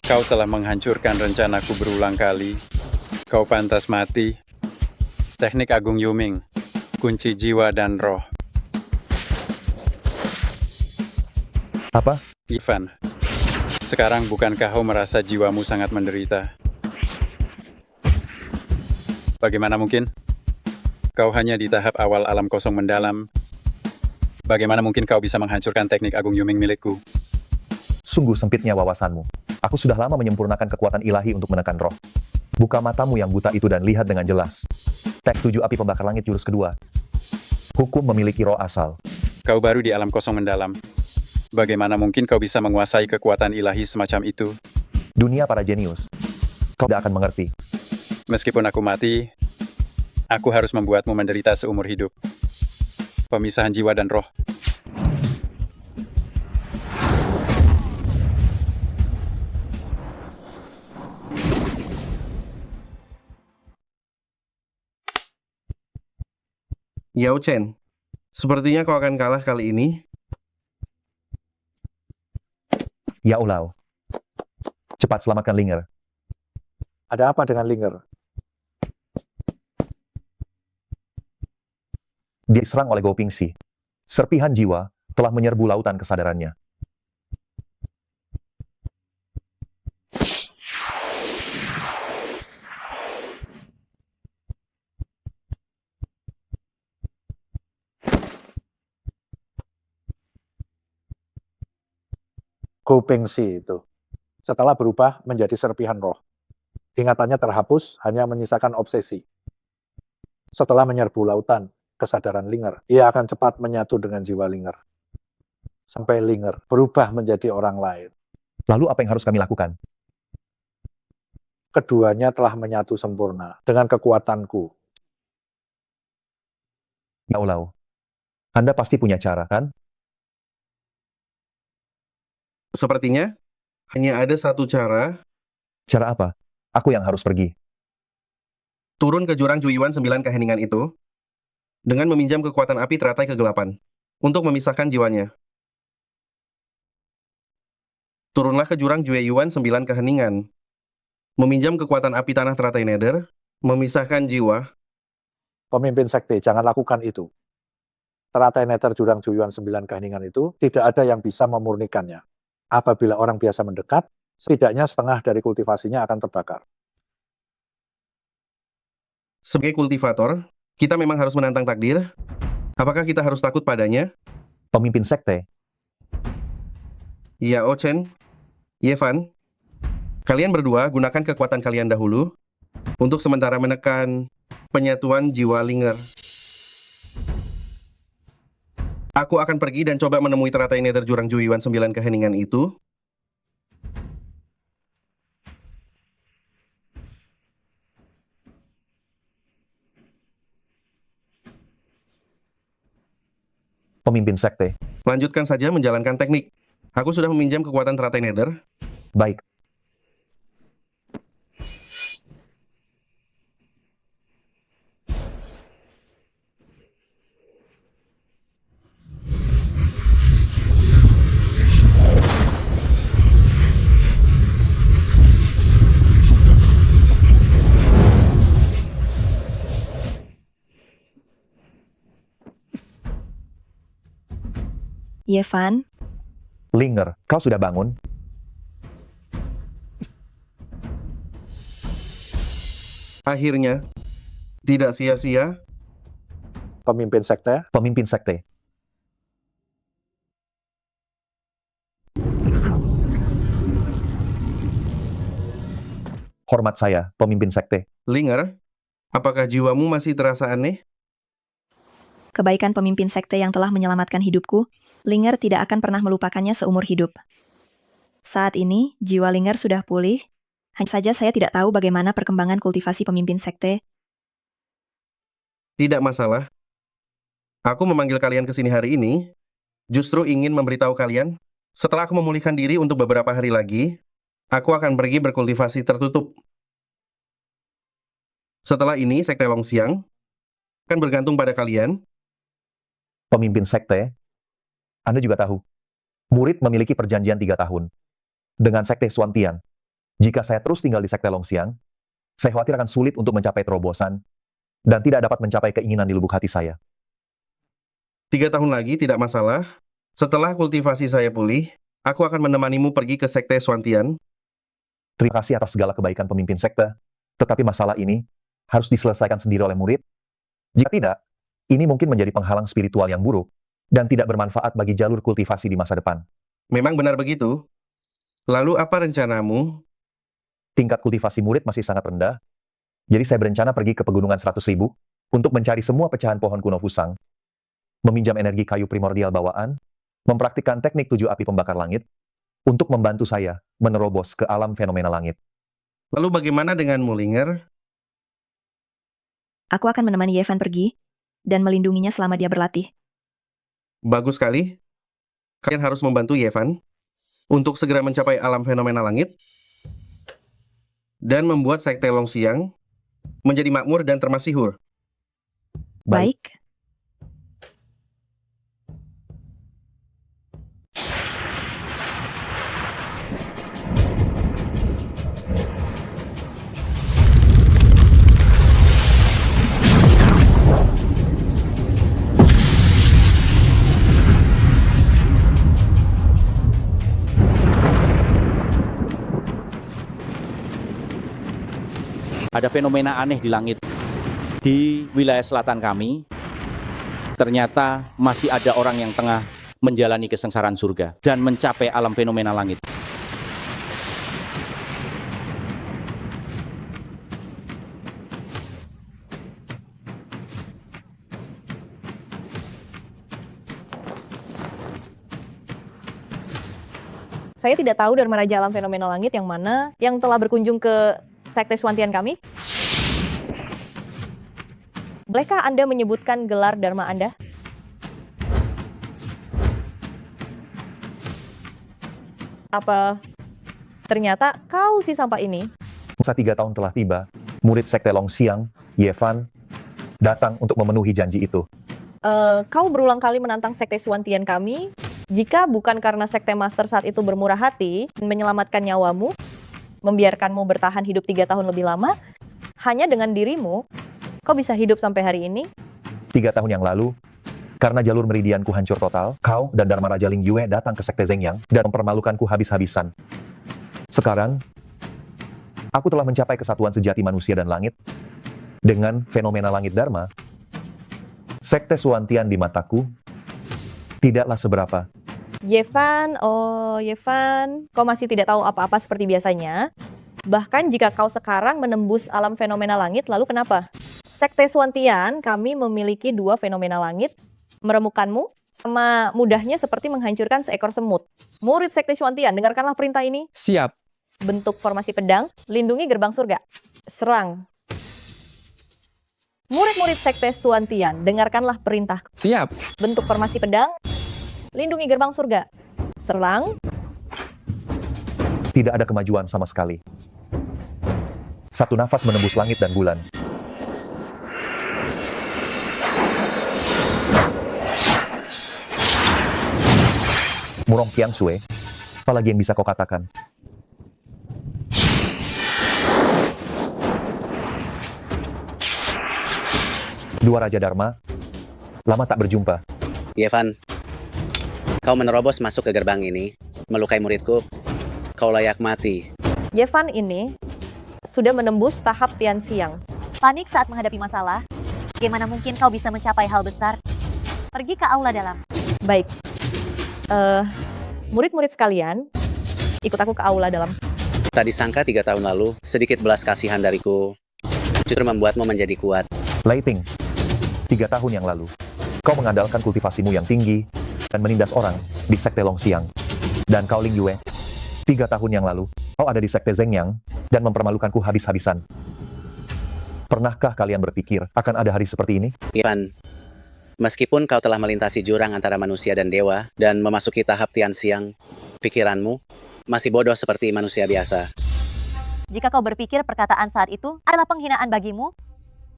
J: Kau telah menghancurkan rencanaku berulang kali. Kau pantas mati. Teknik Agung Yuming. Kunci jiwa dan roh.
B: Apa?
J: Yevan. Sekarang bukankah kau merasa jiwamu sangat menderita? Bagaimana mungkin? Kau hanya di tahap awal alam kosong mendalam. Bagaimana mungkin kau bisa menghancurkan teknik Agung Yuming milikku?
B: Sungguh sempitnya wawasanmu. Aku sudah lama menyempurnakan kekuatan ilahi untuk menekan roh. Buka matamu yang buta itu dan lihat dengan jelas. Tek 7 api pembakar langit jurus kedua. Hukum memiliki roh asal.
J: Kau baru di alam kosong mendalam. Bagaimana mungkin kau bisa menguasai kekuatan ilahi semacam itu?
B: Dunia para jenius. Kau tidak akan mengerti.
J: Meskipun aku mati, aku harus membuatmu menderita seumur hidup. Pemisahan jiwa dan roh.
I: Yao Chen, sepertinya kau akan kalah kali ini.
B: Yao Lao. Cepat selamatkan Linger.
L: Ada apa dengan Linger?
B: Dia diserang oleh Go Pingxi. Serpihan jiwa telah menyerbu lautan kesadarannya.
L: Go Pingxi itu. Setelah berubah menjadi serpihan roh. Ingatannya terhapus, hanya menyisakan obsesi. Setelah menyerbu lautan, kesadaran Linger, ia akan cepat menyatu dengan jiwa Linger. Sampai Linger berubah menjadi orang lain.
B: Lalu apa yang harus kami lakukan?
L: Keduanya telah menyatu sempurna dengan kekuatanku.
B: Yao Lao. Anda pasti punya cara, kan?
I: Sepertinya hanya ada satu cara.
B: Cara apa? Aku yang harus pergi.
I: Turun ke jurang Juyiwan 9 keheningan itu dengan meminjam kekuatan api teratai kegelapan untuk memisahkan jiwanya. Turunlah ke jurang Jueyuan 9 keheningan. Meminjam kekuatan api tanah teratai Nether, memisahkan jiwa.
L: Pemimpin sekte, jangan lakukan itu. Teratai Nether jurang Jueyuan 9 keheningan itu tidak ada yang bisa memurnikannya. Apabila orang biasa mendekat, setidaknya setengah dari kultivasinya akan terbakar.
I: Sebagai kultivator, kita memang harus menantang takdir. Apakah kita harus takut padanya?
B: Pemimpin sekte.
I: Yao Chen, Yevan, kalian berdua gunakan kekuatan kalian dahulu untuk sementara menekan penyatuan jiwa Linger. Aku akan pergi dan coba menemui teratai Nether jurang Juyiwan 9 keheningan itu.
B: Pemimpin sekte.
I: Lanjutkan saja menjalankan teknik. Aku sudah meminjam kekuatan teratai Nether.
B: Baik.
G: Yevan,
B: Linger, kau sudah bangun?
I: Akhirnya, tidak sia-sia.
L: Pemimpin sekte.
B: Pemimpin sekte. Hormat saya, pemimpin sekte.
I: Linger, apakah jiwamu masih terasa aneh?
G: kebaikan pemimpin sekte yang telah menyelamatkan hidupku, Linger tidak akan pernah melupakannya seumur hidup. Saat ini, jiwa Linger sudah pulih, hanya saja saya tidak tahu bagaimana perkembangan kultivasi pemimpin sekte.
I: Tidak masalah. Aku memanggil kalian ke sini hari ini, justru ingin memberitahu kalian, setelah aku memulihkan diri untuk beberapa hari lagi, aku akan pergi berkultivasi tertutup. Setelah ini, Sekte Longxiang akan bergantung pada kalian.
B: Pemimpin sekte, Anda juga tahu, murid memiliki perjanjian 3 tahun dengan Sekte Xuantian. Jika saya terus tinggal di Sekte Longxiang, saya khawatir akan sulit untuk mencapai terobosan dan tidak dapat mencapai keinginan di lubuk hati saya.
I: 3 tahun lagi tidak masalah. Setelah kultivasi saya pulih, aku akan menemanimu pergi ke Sekte Xuantian.
B: Terima kasih atas segala kebaikan pemimpin sekte, tetapi masalah ini harus diselesaikan sendiri oleh murid. Jika tidak, ini mungkin menjadi penghalang spiritual yang buruk dan tidak bermanfaat bagi jalur kultivasi di masa depan.
I: Memang benar begitu. Lalu apa rencanamu?
B: Tingkat kultivasi murid masih sangat rendah, jadi saya berencana pergi ke pegunungan 100.000 untuk mencari semua pecahan pohon kuno Fusang, meminjam energi kayu primordial bawaan, mempraktikkan teknik 7 api pembakar langit, untuk membantu saya menerobos ke alam fenomena langit.
I: Lalu bagaimana denganmu, Linger?
G: Aku akan menemani Yevan pergi dan melindunginya selama dia berlatih.
I: Bagus sekali. Kalian harus membantu Yevan untuk segera mencapai alam fenomena langit dan membuat Sekte Longxiang menjadi makmur dan termasihur.
G: Baik.
E: Ada fenomena aneh di langit. Di wilayah selatan kami, ternyata masih ada orang yang tengah menjalani kesengsaraan surga dan mencapai alam fenomena langit.
P: Saya tidak tahu Dharma Raja Alam Fenomena Langit yang mana yang telah berkunjung ke Sekte Xuantian kami. Bolehkah Anda menyebutkan gelar Dharma Anda? Apa ternyata kau si sampah ini?
B: Masa 3 tahun telah tiba, murid Sekte Longxiang, Yevan, datang untuk memenuhi janji itu.
P: Kau berulang kali menantang Sekte Xuantian kami. Jika bukan karena Sekte Master saat itu bermurah hati dan menyelamatkan nyawamu, membiarkanmu bertahan hidup 3 tahun lebih lama, hanya dengan dirimu, kau bisa hidup sampai hari ini?
B: 3 tahun yang lalu, karena jalur meridianku hancur total, kau dan Dharma Raja Ling Yue datang ke Sekte Zhengyang dan mempermalukanku habis-habisan. Sekarang, aku telah mencapai kesatuan sejati manusia dan langit. Dengan fenomena langit Dharma, Sekte Xuantian di mataku tidaklah seberapa.
P: Yevan, kau masih tidak tahu apa-apa seperti biasanya. Bahkan jika kau sekarang menembus alam fenomena langit, lalu kenapa? Sekte Xuantian, kami memiliki 2 fenomena langit. Meremukanmu sama mudahnya seperti menghancurkan seekor semut. Murid Sekte Xuantian, dengarkanlah perintah ini.
A: Siap.
P: Bentuk formasi pedang, lindungi gerbang surga. Serang. Murid-murid Sekte Suantian, dengarkanlah perintah.
A: Siap.
P: Bentuk formasi pedang, lindungi gerbang surga. Serang,
B: Tidak ada kemajuan sama sekali. Satu nafas menembus langit dan bulan. Murong Qiansue, apalagi yang bisa kau katakan? Dua Raja Dharma, lama tak berjumpa.
R: Yevan, kau menerobos masuk ke gerbang ini, melukai muridku. Kau layak mati.
P: Yevan ini sudah menembus tahap Tian Xiang.
S: Panik saat menghadapi masalah? Bagaimana mungkin kau bisa mencapai hal besar? Pergi ke aula dalam.
P: Baik. Murid-murid sekalian, ikut aku ke aula dalam.
R: Tak disangka 3 tahun lalu, sedikit belas kasihan dariku justru membuatmu menjadi kuat.
B: Leiting, 3 tahun yang lalu, kau mengandalkan kultivasimu yang tinggi dan menindas orang di Sekte Longxiang. Dan kau Ling Yue, 3 tahun yang lalu, kau ada di Sekte Zhengyang dan mempermalukanku habis-habisan. Pernahkah kalian berpikir akan ada hari seperti ini?
R: Yevan, meskipun kau telah melintasi jurang antara manusia dan dewa dan memasuki tahap Tian Xiang, pikiranmu masih bodoh seperti manusia biasa.
S: Jika kau berpikir perkataan saat itu adalah penghinaan bagimu,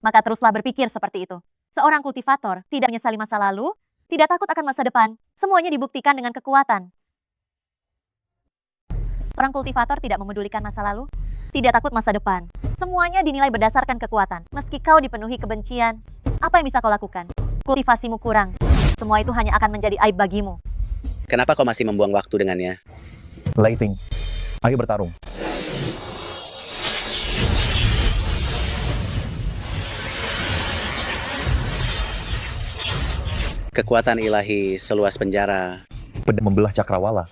S: maka teruslah berpikir seperti itu. Seorang kultivator tidak menyesali masa lalu, tidak takut akan masa depan. Semuanya dibuktikan dengan kekuatan. Seorang kultivator tidak memedulikan masa lalu, tidak takut masa depan. Semuanya dinilai berdasarkan kekuatan. Meski kau dipenuhi kebencian, apa yang bisa kau lakukan? Kultivasimu kurang. Semua itu hanya akan menjadi aib bagimu.
R: Kenapa kau masih membuang waktu dengannya?
B: Leiting, ayo bertarung.
R: Kekuatan ilahi seluas penjara.
B: Pedang membelah cakrawala.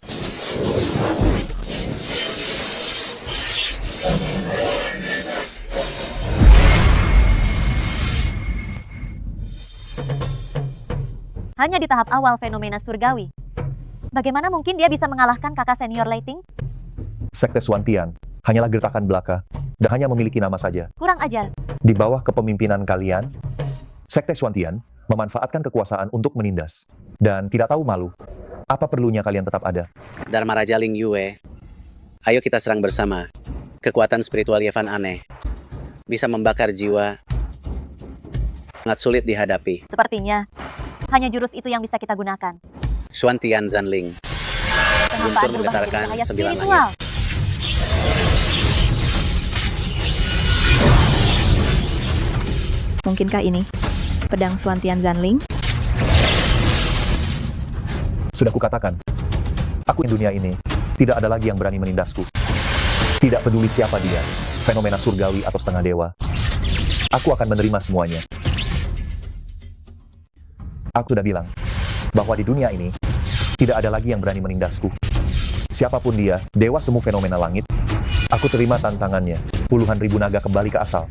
S: Hanya di tahap awal fenomena surgawi. Bagaimana mungkin dia bisa mengalahkan kakak senior Leiting?
B: Sekte Suantian hanyalah gertakan belaka dan hanya memiliki nama saja.
S: Kurang ajar.
B: Di bawah kepemimpinan kalian, Sekte Suantian memanfaatkan kekuasaan untuk menindas dan tidak tahu malu. Apa perlunya kalian tetap ada?
R: Dharma Raja Ling Yue, ayo kita serang bersama. Kekuatan spiritual Yevan aneh. Bisa membakar jiwa. Sangat sulit dihadapi.
S: Sepertinya, hanya jurus itu yang bisa kita gunakan.
R: Xuantian Zanling.
S: Kehampaan
R: Guntur
S: berubah menjadi
R: menggetarkan
S: cahaya
R: 9
S: spiritual.
R: langit.
G: Mungkinkah ini pedang Xuantian Zanling?
B: Sudah kukatakan, aku di dunia ini tidak ada lagi yang berani menindasku. Tidak peduli siapa dia, fenomena surgawi atau setengah dewa. Aku akan menerima semuanya. Aku sudah bilang bahwa di dunia ini tidak ada lagi yang berani menindasku. Siapapun dia, dewa semu fenomena langit, aku terima tantangannya. Puluhan ribu naga kembali ke asal.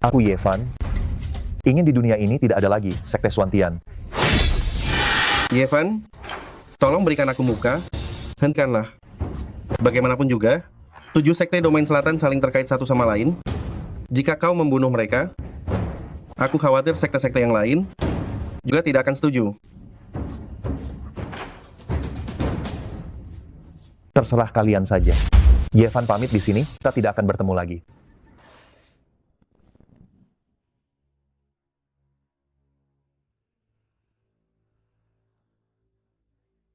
B: Aku Yevan, ingin di dunia ini tidak ada lagi Sekte Suantian.
I: Yevan, tolong berikan aku muka. Hentikanlah. Bagaimanapun juga, 7 sekte domain selatan saling terkait satu sama lain. Jika kau membunuh mereka, aku khawatir sekte-sekte yang lain juga tidak akan setuju.
B: Terserah kalian saja. Yevan pamit di sini, kita tidak akan bertemu lagi.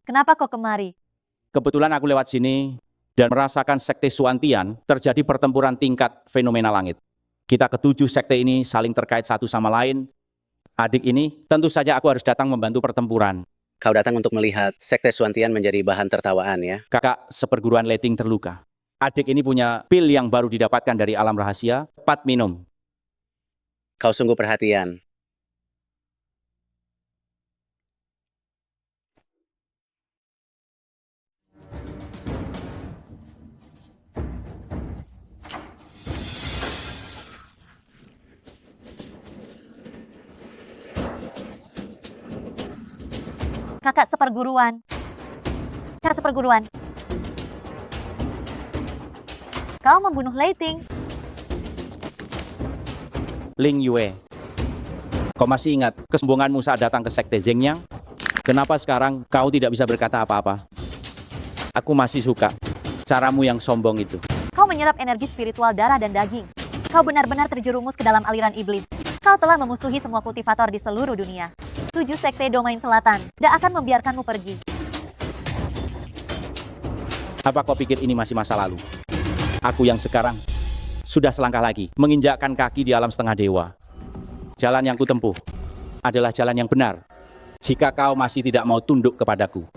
S: Kenapa kau kemari?
E: Kebetulan aku lewat sini dan merasakan Sekte Suantian terjadi pertempuran tingkat fenomena langit. Kita ketujuh sekte ini saling terkait satu sama lain. Adik ini, tentu saja aku harus datang membantu pertempuran.
R: Kau datang untuk melihat Sekte Suantian menjadi bahan tertawaan ya?
E: Kakak seperguruan Leiting terluka. Adik ini punya pil yang baru didapatkan dari alam rahasia, cepat minum.
R: Kau sungguh perhatian.
S: Kakak seperguruan. Kakak seperguruan. Kau membunuh Lei Ting.
E: Ling Yue, kau masih ingat kesombonganmu saat datang ke Sekte Zhengyang? Kenapa sekarang kau tidak bisa berkata apa-apa? Aku masih suka caramu yang sombong itu.
S: Kau menyerap energi spiritual darah dan daging. Kau benar-benar terjerumus ke dalam aliran iblis. Kau telah memusuhi semua kultivator di seluruh dunia. 7 sekte domain selatan tidak akan membiarkanmu pergi.
E: Apa kau pikir ini masih masa lalu? Aku yang sekarang sudah selangkah lagi menginjakkan kaki di alam setengah dewa. Jalan yang kutempuh adalah jalan yang benar. Jika kau masih tidak mau tunduk kepadaku,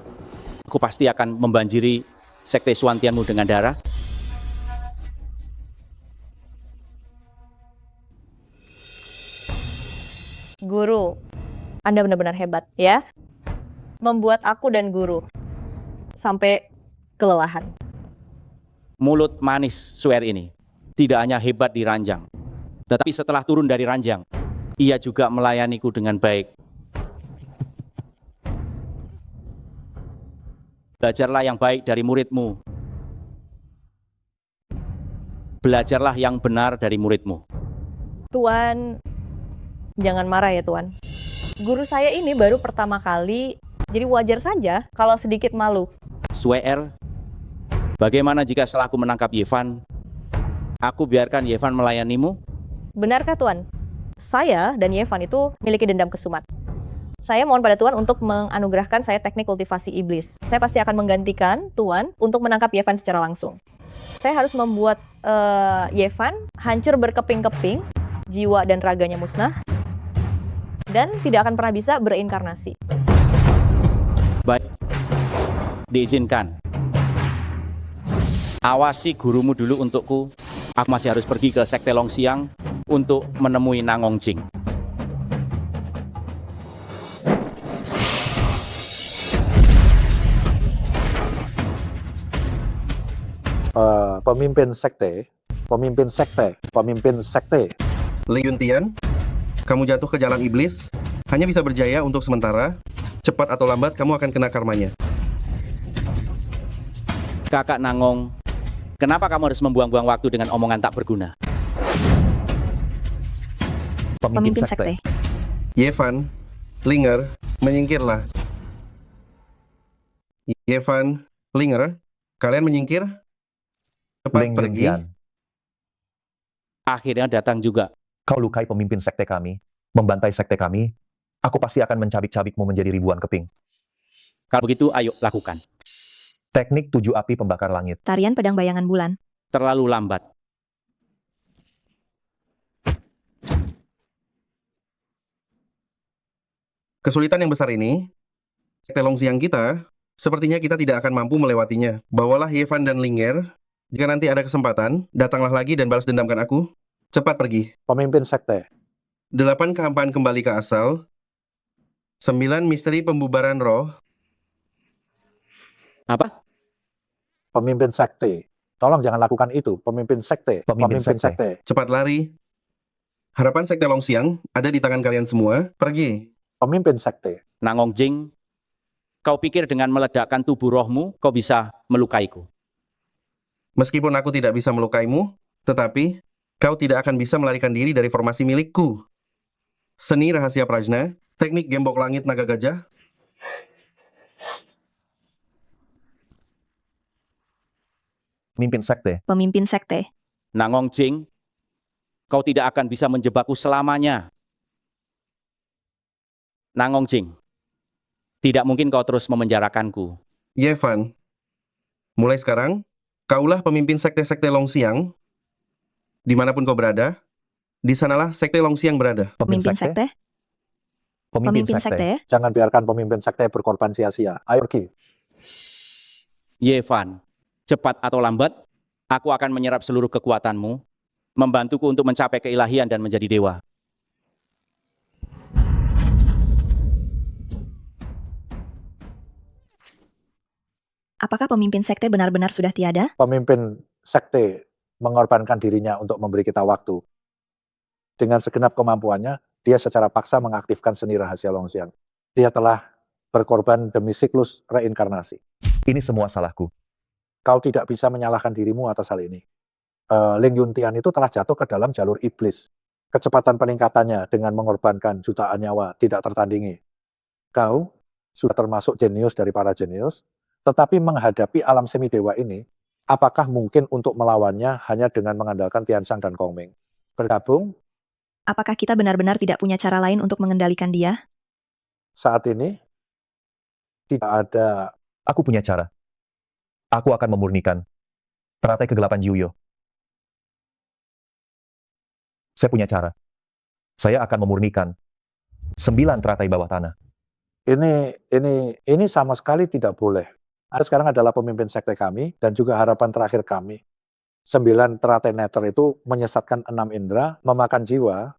E: aku pasti akan membanjiri sekte Suantianmu dengan darah.
P: Guru, Anda benar-benar hebat ya. Membuat aku dan guru sampai kelelahan.
E: Mulut manis Swear ini tidak hanya hebat di ranjang, tetapi setelah turun dari ranjang, ia juga melayaniku dengan baik. Belajarlah yang baik dari muridmu. Belajarlah yang benar dari muridmu.
P: Tuan, jangan marah ya Tuan. Guru saya ini baru pertama kali, jadi wajar saja kalau sedikit malu.
E: Swear, bagaimana jika setelah aku menangkap Yevan, aku biarkan Yevan melayanimu?
P: Benarkah Tuan? Saya dan Yevan itu memiliki dendam kesumat. Saya mohon pada Tuan untuk menganugerahkan saya teknik kultivasi iblis. Saya pasti akan menggantikan Tuan untuk menangkap Yevan secara langsung. Saya harus membuat Yevan hancur berkeping-keping, jiwa dan raganya musnah, dan tidak akan pernah bisa bereinkarnasi.
E: Baik, diizinkan. Awasi gurumu dulu untukku. Aku masih harus pergi ke Sekte Longxiang untuk menemui Nangong Jing.
L: Pemimpin sekte.
I: Li Yuntian, kamu jatuh ke jalan iblis, hanya bisa berjaya untuk sementara. Cepat atau lambat kamu akan kena karmanya.
E: Kakak Nangong, kenapa kamu harus membuang-buang waktu dengan omongan tak berguna?
G: Pemimpin sekte.
I: Yevan, Linger, menyingkirlah. Yevan, Linger, kalian menyingkir? Cepat
B: Ling
I: pergi.
B: Yuntian,
E: Akhirnya datang juga.
B: kau lukai pemimpin sekte kami, membantai sekte kami, aku pasti akan mencabik-cabikmu menjadi ribuan keping.
E: Kalau begitu, ayo lakukan.
B: Teknik 7 api pembakar langit.
G: Tarian pedang bayangan bulan.
E: Terlalu lambat.
I: Kesulitan yang besar ini, Sekte Longxiang kita, sepertinya kita tidak akan mampu melewatinya. Bawalah Yevan dan Linger. Jika nanti ada kesempatan, datanglah lagi dan balas dendamkan aku. Cepat pergi.
L: Pemimpin sekte.
I: 8 kehampaan kembali ke asal. 9 misteri pembubaran roh.
E: Apa?
L: Pemimpin sekte. Tolong jangan lakukan itu. Pemimpin sekte.
I: Cepat lari. Harapan Sekte Longxiang ada di tangan kalian semua. Pergi.
L: Pemimpin sekte.
E: Nangong Jing, kau pikir dengan meledakkan tubuh rohmu, kau bisa melukaiku?
I: Meskipun aku tidak bisa melukaimu, tetapi kau tidak akan bisa melarikan diri dari formasi milikku. Seni rahasia Prajna, teknik gembok langit naga gajah.
B: Pemimpin sekte.
G: Pemimpin sekte.
E: Nangong Jing, kau tidak akan bisa menjebakku selamanya. Nangong Jing, tidak mungkin kau terus memenjarakanku.
I: Yevan, mulai sekarang, kaulah pemimpin sekte-sekte Longxiang. Dimanapun kau berada, di sanalah Sekte Longxiang berada.
G: Pemimpin sekte. Pemimpin sekte.
L: Jangan biarkan pemimpin sekte berkorban sia-sia. Ayo pergi.
E: Yevan, cepat atau lambat, aku akan menyerap seluruh kekuatanmu, membantuku untuk mencapai keilahian dan menjadi dewa.
G: Apakah pemimpin sekte benar-benar sudah tiada?
L: Pemimpin sekte mengorbankan dirinya untuk memberi kita waktu. Dengan segenap kemampuannya, dia secara paksa mengaktifkan seni rahasia Longxiang. Dia telah berkorban demi siklus reinkarnasi.
B: Ini semua salahku.
L: Kau tidak bisa menyalahkan dirimu atas hal ini. Ling Yuntian itu telah jatuh ke dalam jalur iblis. Kecepatan peningkatannya dengan mengorbankan jutaan nyawa tidak tertandingi. Kau sudah termasuk jenius dari para jenius, tetapi menghadapi alam semidewa ini, apakah mungkin untuk melawannya hanya dengan mengandalkan Tianshang dan Kongming? Bergabung?
G: Apakah kita benar-benar tidak punya cara lain untuk mengendalikan dia?
L: Saat ini, tidak ada.
B: Aku punya cara. Aku akan memurnikan teratai kegelapan Jiuyo. Saya punya cara. Saya akan memurnikan 9 teratai bawah tanah.
L: Ini sama sekali tidak boleh. Anda sekarang adalah pemimpin sekte kami dan juga harapan terakhir kami. 9 teratai neter itu menyesatkan 6 indera, memakan jiwa,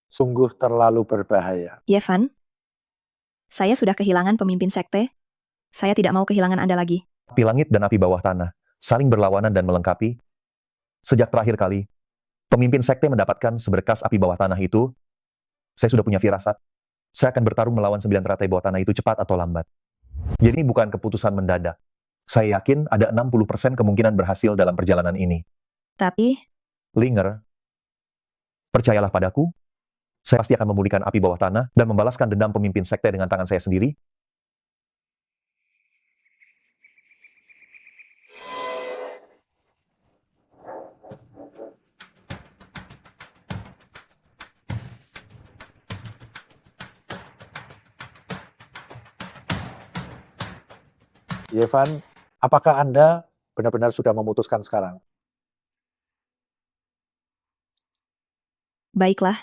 L: sungguh terlalu berbahaya.
G: Yevan, saya sudah kehilangan pemimpin sekte. Saya tidak mau kehilangan Anda lagi.
B: Api langit dan api bawah tanah saling berlawanan dan melengkapi. Sejak terakhir kali pemimpin sekte mendapatkan seberkas api bawah tanah itu, saya sudah punya firasat. Saya akan bertarung melawan 9 teratai bawah tanah itu cepat atau lambat. Jadi ini bukan keputusan mendadak. Saya yakin ada 60% kemungkinan berhasil dalam perjalanan ini.
G: Tapi,
B: Linger, percayalah padaku, saya pasti akan memulihkan api bawah tanah dan membalaskan dendam pemimpin sekte dengan tangan saya sendiri.
L: Yevan, apakah Anda benar-benar sudah memutuskan sekarang?
G: baiklah.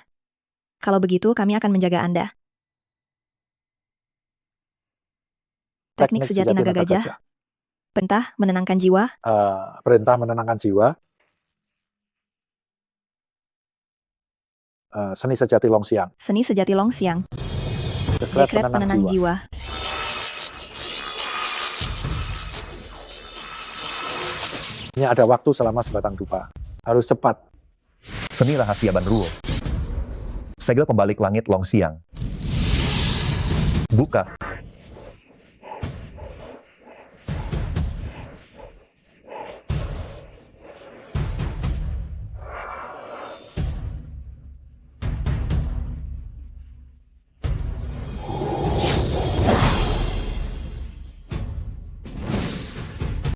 G: Kalau begitu, kami akan menjaga Anda. Teknik sejati naga gajah. Perintah menenangkan jiwa.
L: Perintah menenangkan jiwa. Seni sejati Long Xiang.
G: Seni sejati Long Xiang.
L: Dekret
G: Penenang jiwa.
L: Ini ada waktu selama sebatang dupa. Harus cepat.
B: Seni rahasia Banruo. Segel pembalik langit Long Xiang. Buka.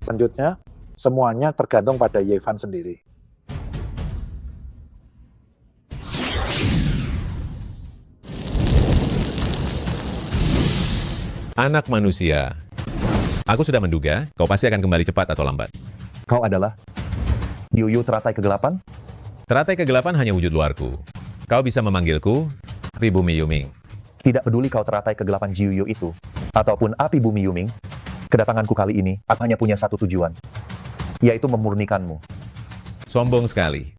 L: Selanjutnya, semuanya tergantung pada Yevan sendiri.
T: Anak manusia, aku sudah menduga kau pasti akan kembali cepat atau lambat.
B: Kau adalah Jiuyo teratai kegelapan?
T: Teratai kegelapan hanya wujud luarku. Kau bisa memanggilku Api Bumi Yuming.
B: Tidak peduli kau teratai kegelapan Jiuyo itu, ataupun api bumi Yuming, kedatanganku kali ini, aku hanya punya satu tujuan, yaitu memurnikanmu.
T: Sombong sekali.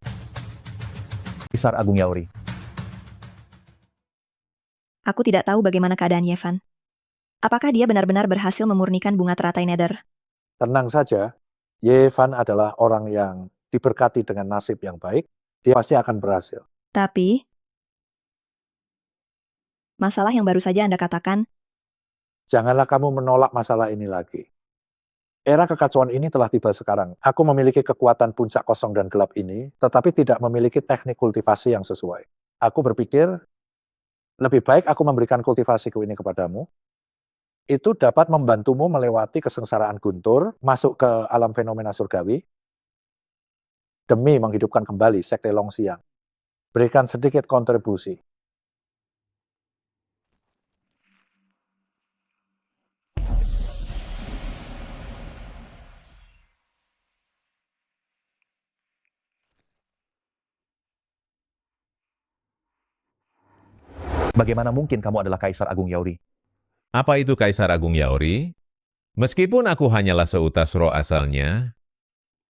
B: Kaisar Agung Yaori.
G: Aku tidak tahu bagaimana keadaan Yevan. Apakah dia benar-benar berhasil memurnikan bunga teratai nether?
L: Tenang saja, Yevan adalah orang yang diberkati dengan nasib yang baik, dia pasti akan berhasil.
G: Tapi, masalah yang baru saja Anda katakan,
L: Janganlah kamu menolak masalah ini lagi. Era kekacauan ini telah tiba sekarang. Aku memiliki kekuatan puncak kosong dan gelap ini, tetapi tidak memiliki teknik kultivasi yang sesuai. Aku berpikir, lebih baik aku memberikan kultivasiku ini kepadamu. Itu dapat membantumu melewati kesengsaraan guntur, masuk ke alam fenomena surgawi, demi menghidupkan kembali sekte Long Xiang. Berikan sedikit kontribusi.
B: Bagaimana mungkin kamu adalah Kaisar Agung Yaori?
T: Apa itu Kaisar Agung Yaori? Meskipun aku hanyalah seutas roh asalnya,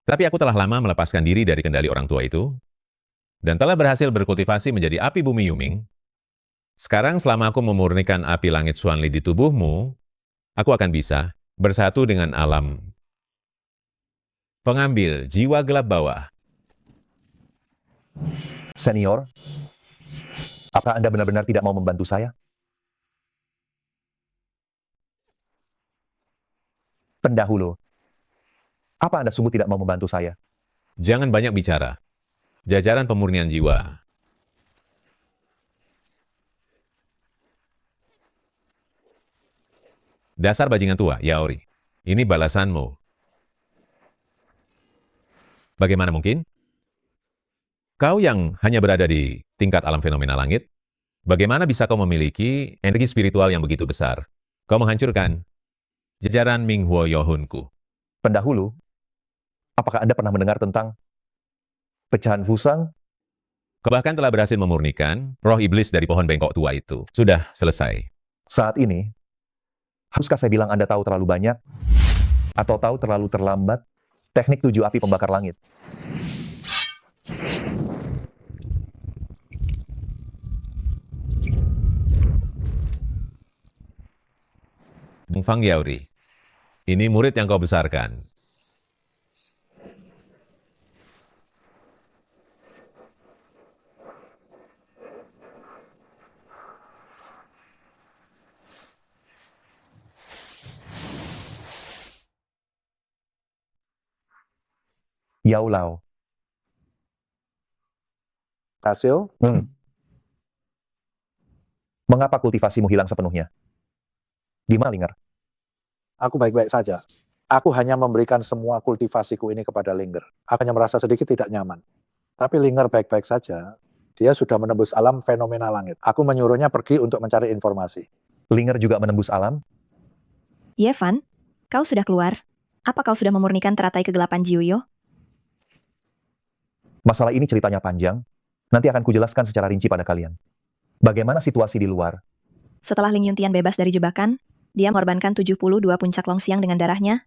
T: tapi aku telah lama melepaskan diri dari kendali orang tua itu, dan telah berhasil berkultivasi menjadi api bumi Yuming. Sekarang selama aku memurnikan api langit Xuanli di tubuhmu, aku akan bisa bersatu dengan alam. Pengambil jiwa gelap bawah.
B: Senior, apa Anda benar-benar tidak mau membantu saya? Pendahulu, apa Anda sungguh tidak mau membantu saya?
T: Jangan banyak bicara. Jajaran pemurnian jiwa. Dasar bajingan tua, Yaori. Ini balasanmu. Bagaimana mungkin? Kau yang hanya berada di tingkat alam fenomena langit, bagaimana bisa kau memiliki energi spiritual yang begitu besar? Kau menghancurkan jajaran Minghuo Yohunku.
B: Pendahulu, apakah Anda pernah mendengar tentang pecahan Fusang?
T: Kau bahkan telah berhasil memurnikan roh iblis dari pohon bengkok tua itu. Sudah selesai.
B: Saat ini, haruskah saya bilang Anda tahu terlalu banyak? Atau tahu terlalu terlambat? Teknik 7 api pembakar langit.
T: Dongfang Yaori, ini murid yang kau besarkan.
B: Yao Lao.
L: Hasil?
B: Mengapa kultivasimu hilang sepenuhnya? Di mana, Linger?
L: Aku baik-baik saja. Aku hanya memberikan semua kultivasiku ini kepada Linger. Aku hanya merasa sedikit tidak nyaman. Tapi Linger baik-baik saja. Dia sudah menembus alam fenomena langit. Aku menyuruhnya pergi untuk mencari informasi.
B: Linger juga menembus alam?
G: Yevan, kau sudah keluar. Apa kau sudah memurnikan teratai kegelapan Jiuyo?
B: Masalah ini ceritanya panjang. Nanti akan kujelaskan secara rinci pada kalian. Bagaimana situasi di luar?
G: Setelah Ling Yuntian bebas dari jebakan, dia mengorbankan 72 puncak Longxiang dengan darahnya.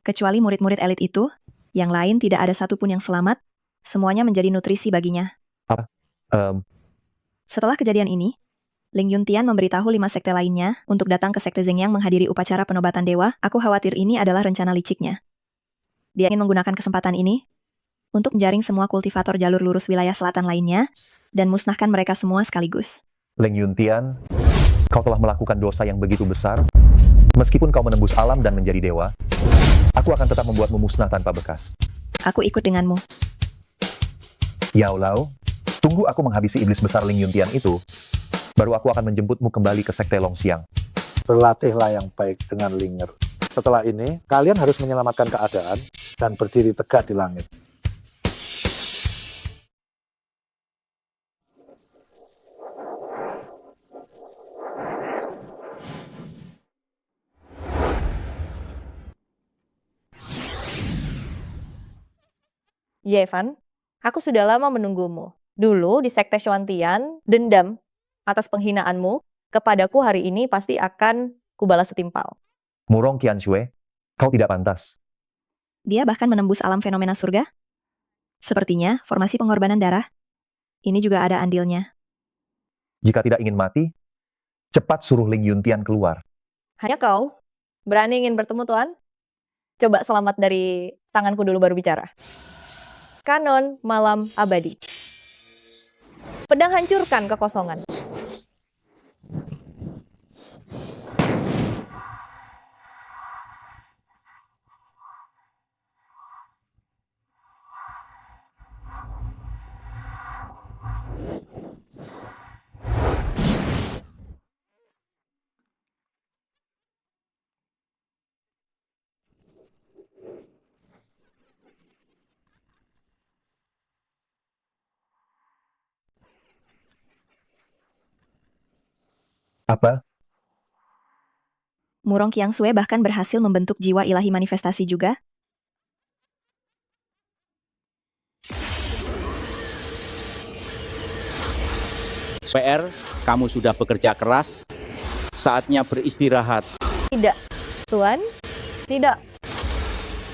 G: Kecuali murid-murid elit itu, yang lain tidak ada satupun yang selamat. Semuanya menjadi nutrisi baginya. Setelah kejadian ini, Ling Yuntian memberitahu 5 sekte lainnya untuk datang ke sekte Zengyang menghadiri upacara penobatan dewa. Aku khawatir ini adalah rencana liciknya. Dia ingin menggunakan kesempatan ini untuk menjaring semua kultivator jalur lurus wilayah selatan lainnya dan musnahkan mereka semua sekaligus.
B: Ling Yuntian, kau telah melakukan dosa yang begitu besar. Meskipun kau menembus alam dan menjadi dewa, aku akan tetap membuatmu musnah tanpa bekas.
G: Aku ikut denganmu.
B: Yao Lao, tunggu aku menghabisi iblis besar Ling Yuntian itu, baru aku akan menjemputmu kembali ke sekte Longxiang.
L: Berlatihlah yang baik dengan Linger. Setelah ini, kalian harus menyelamatkan keadaan dan berdiri tegak di langit.
P: Yevan, aku sudah lama menunggumu. Dulu di Sekte Xuantian, dendam atas penghinaanmu kepadaku hari ini pasti akan kubalas setimpal.
B: Murong Qianxue, kau tidak pantas.
G: Dia bahkan menembus alam fenomena surga. Sepertinya formasi pengorbanan darah. Ini juga ada andilnya.
B: Jika tidak ingin mati, cepat suruh Ling Yuntian keluar.
P: Hanya kau berani ingin bertemu Tuan? Coba selamat dari tanganku dulu baru bicara. Kanon Malam Abadi. Pedang hancurkan kekosongan.
B: Apa?
G: Murong Qianxue bahkan berhasil membentuk jiwa ilahi manifestasi juga.
E: PR, kamu sudah bekerja keras, saatnya beristirahat.
P: Tidak, Tuan. Tidak.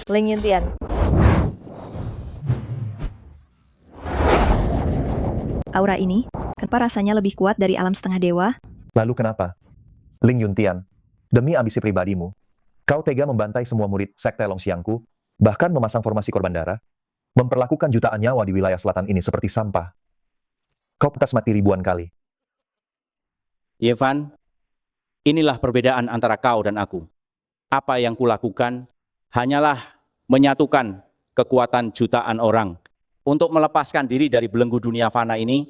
P: Ling Yuntian.
G: Aura ini, kenapa rasanya lebih kuat dari alam setengah dewa?
B: Lalu kenapa? Ling Yuntian, demi ambisi pribadimu, kau tega membantai semua murid sekte Longxiangku, bahkan memasang formasi korban darah, memperlakukan jutaan nyawa di wilayah selatan ini seperti sampah. Kau pantas mati ribuan kali.
E: Yevan, inilah perbedaan antara kau dan aku. Apa yang kulakukan hanyalah menyatukan kekuatan jutaan orang untuk melepaskan diri dari belenggu dunia fana ini?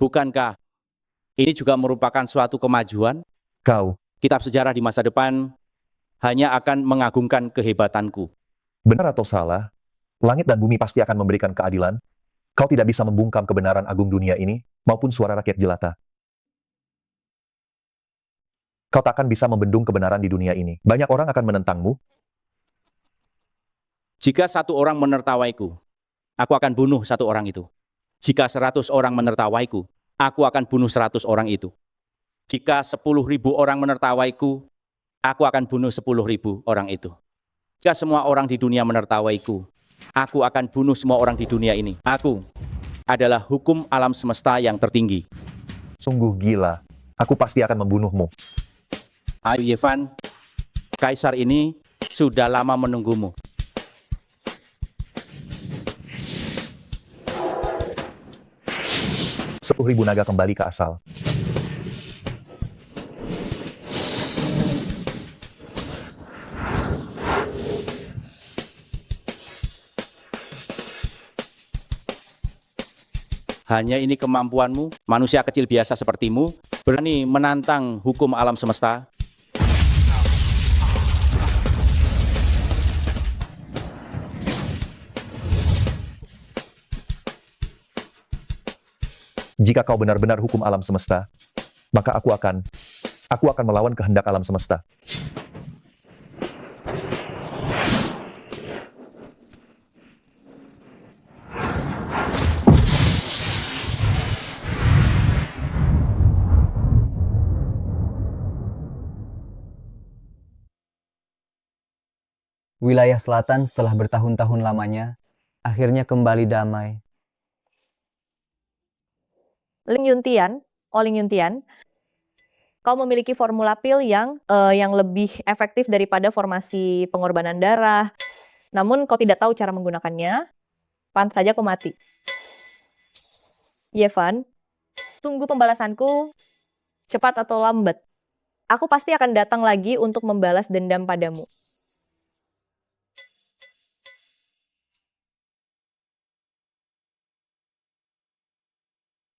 E: Bukankah ini juga merupakan suatu kemajuan?
B: Kau,
E: Kitab sejarah di masa depan hanya akan mengagungkan kehebatanku.
B: benar atau salah, langit dan bumi pasti akan memberikan keadilan. Kau tidak bisa membungkam kebenaran agung dunia ini, maupun suara rakyat jelata. Kau takkan bisa membendung kebenaran di dunia ini. Banyak orang akan menentangmu.
E: Jika satu orang menertawaiku, aku akan bunuh satu orang itu. Jika 100 orang menertawaiku, aku akan bunuh 100 orang itu. Jika 10.000 orang menertawaiku, aku akan bunuh 10.000 orang itu. Jika semua orang di dunia menertawaiku, aku akan bunuh semua orang di dunia ini. Aku adalah hukum alam semesta yang tertinggi.
B: Sungguh gila. Aku pasti akan membunuhmu.
E: Ayo Yevan, kaisar ini sudah lama menunggumu.
B: Ribu naga kembali ke asal.
E: Hanya ini kemampuanmu, manusia kecil biasa sepertimu, berani menantang hukum alam semesta?
B: Jika kau benar-benar hukum alam semesta, maka aku akan melawan kehendak alam semesta.
F: Wilayah selatan setelah bertahun-tahun lamanya, akhirnya kembali damai.
P: Ling Yuntian, Ling Yuntian, kau memiliki formula pil yang lebih efektif daripada formasi pengorbanan darah. Namun kau tidak tahu cara menggunakannya. Pantas saja kau mati. Yevan, tunggu pembalasanku, cepat atau lambat. Aku pasti akan datang lagi untuk membalas dendam padamu.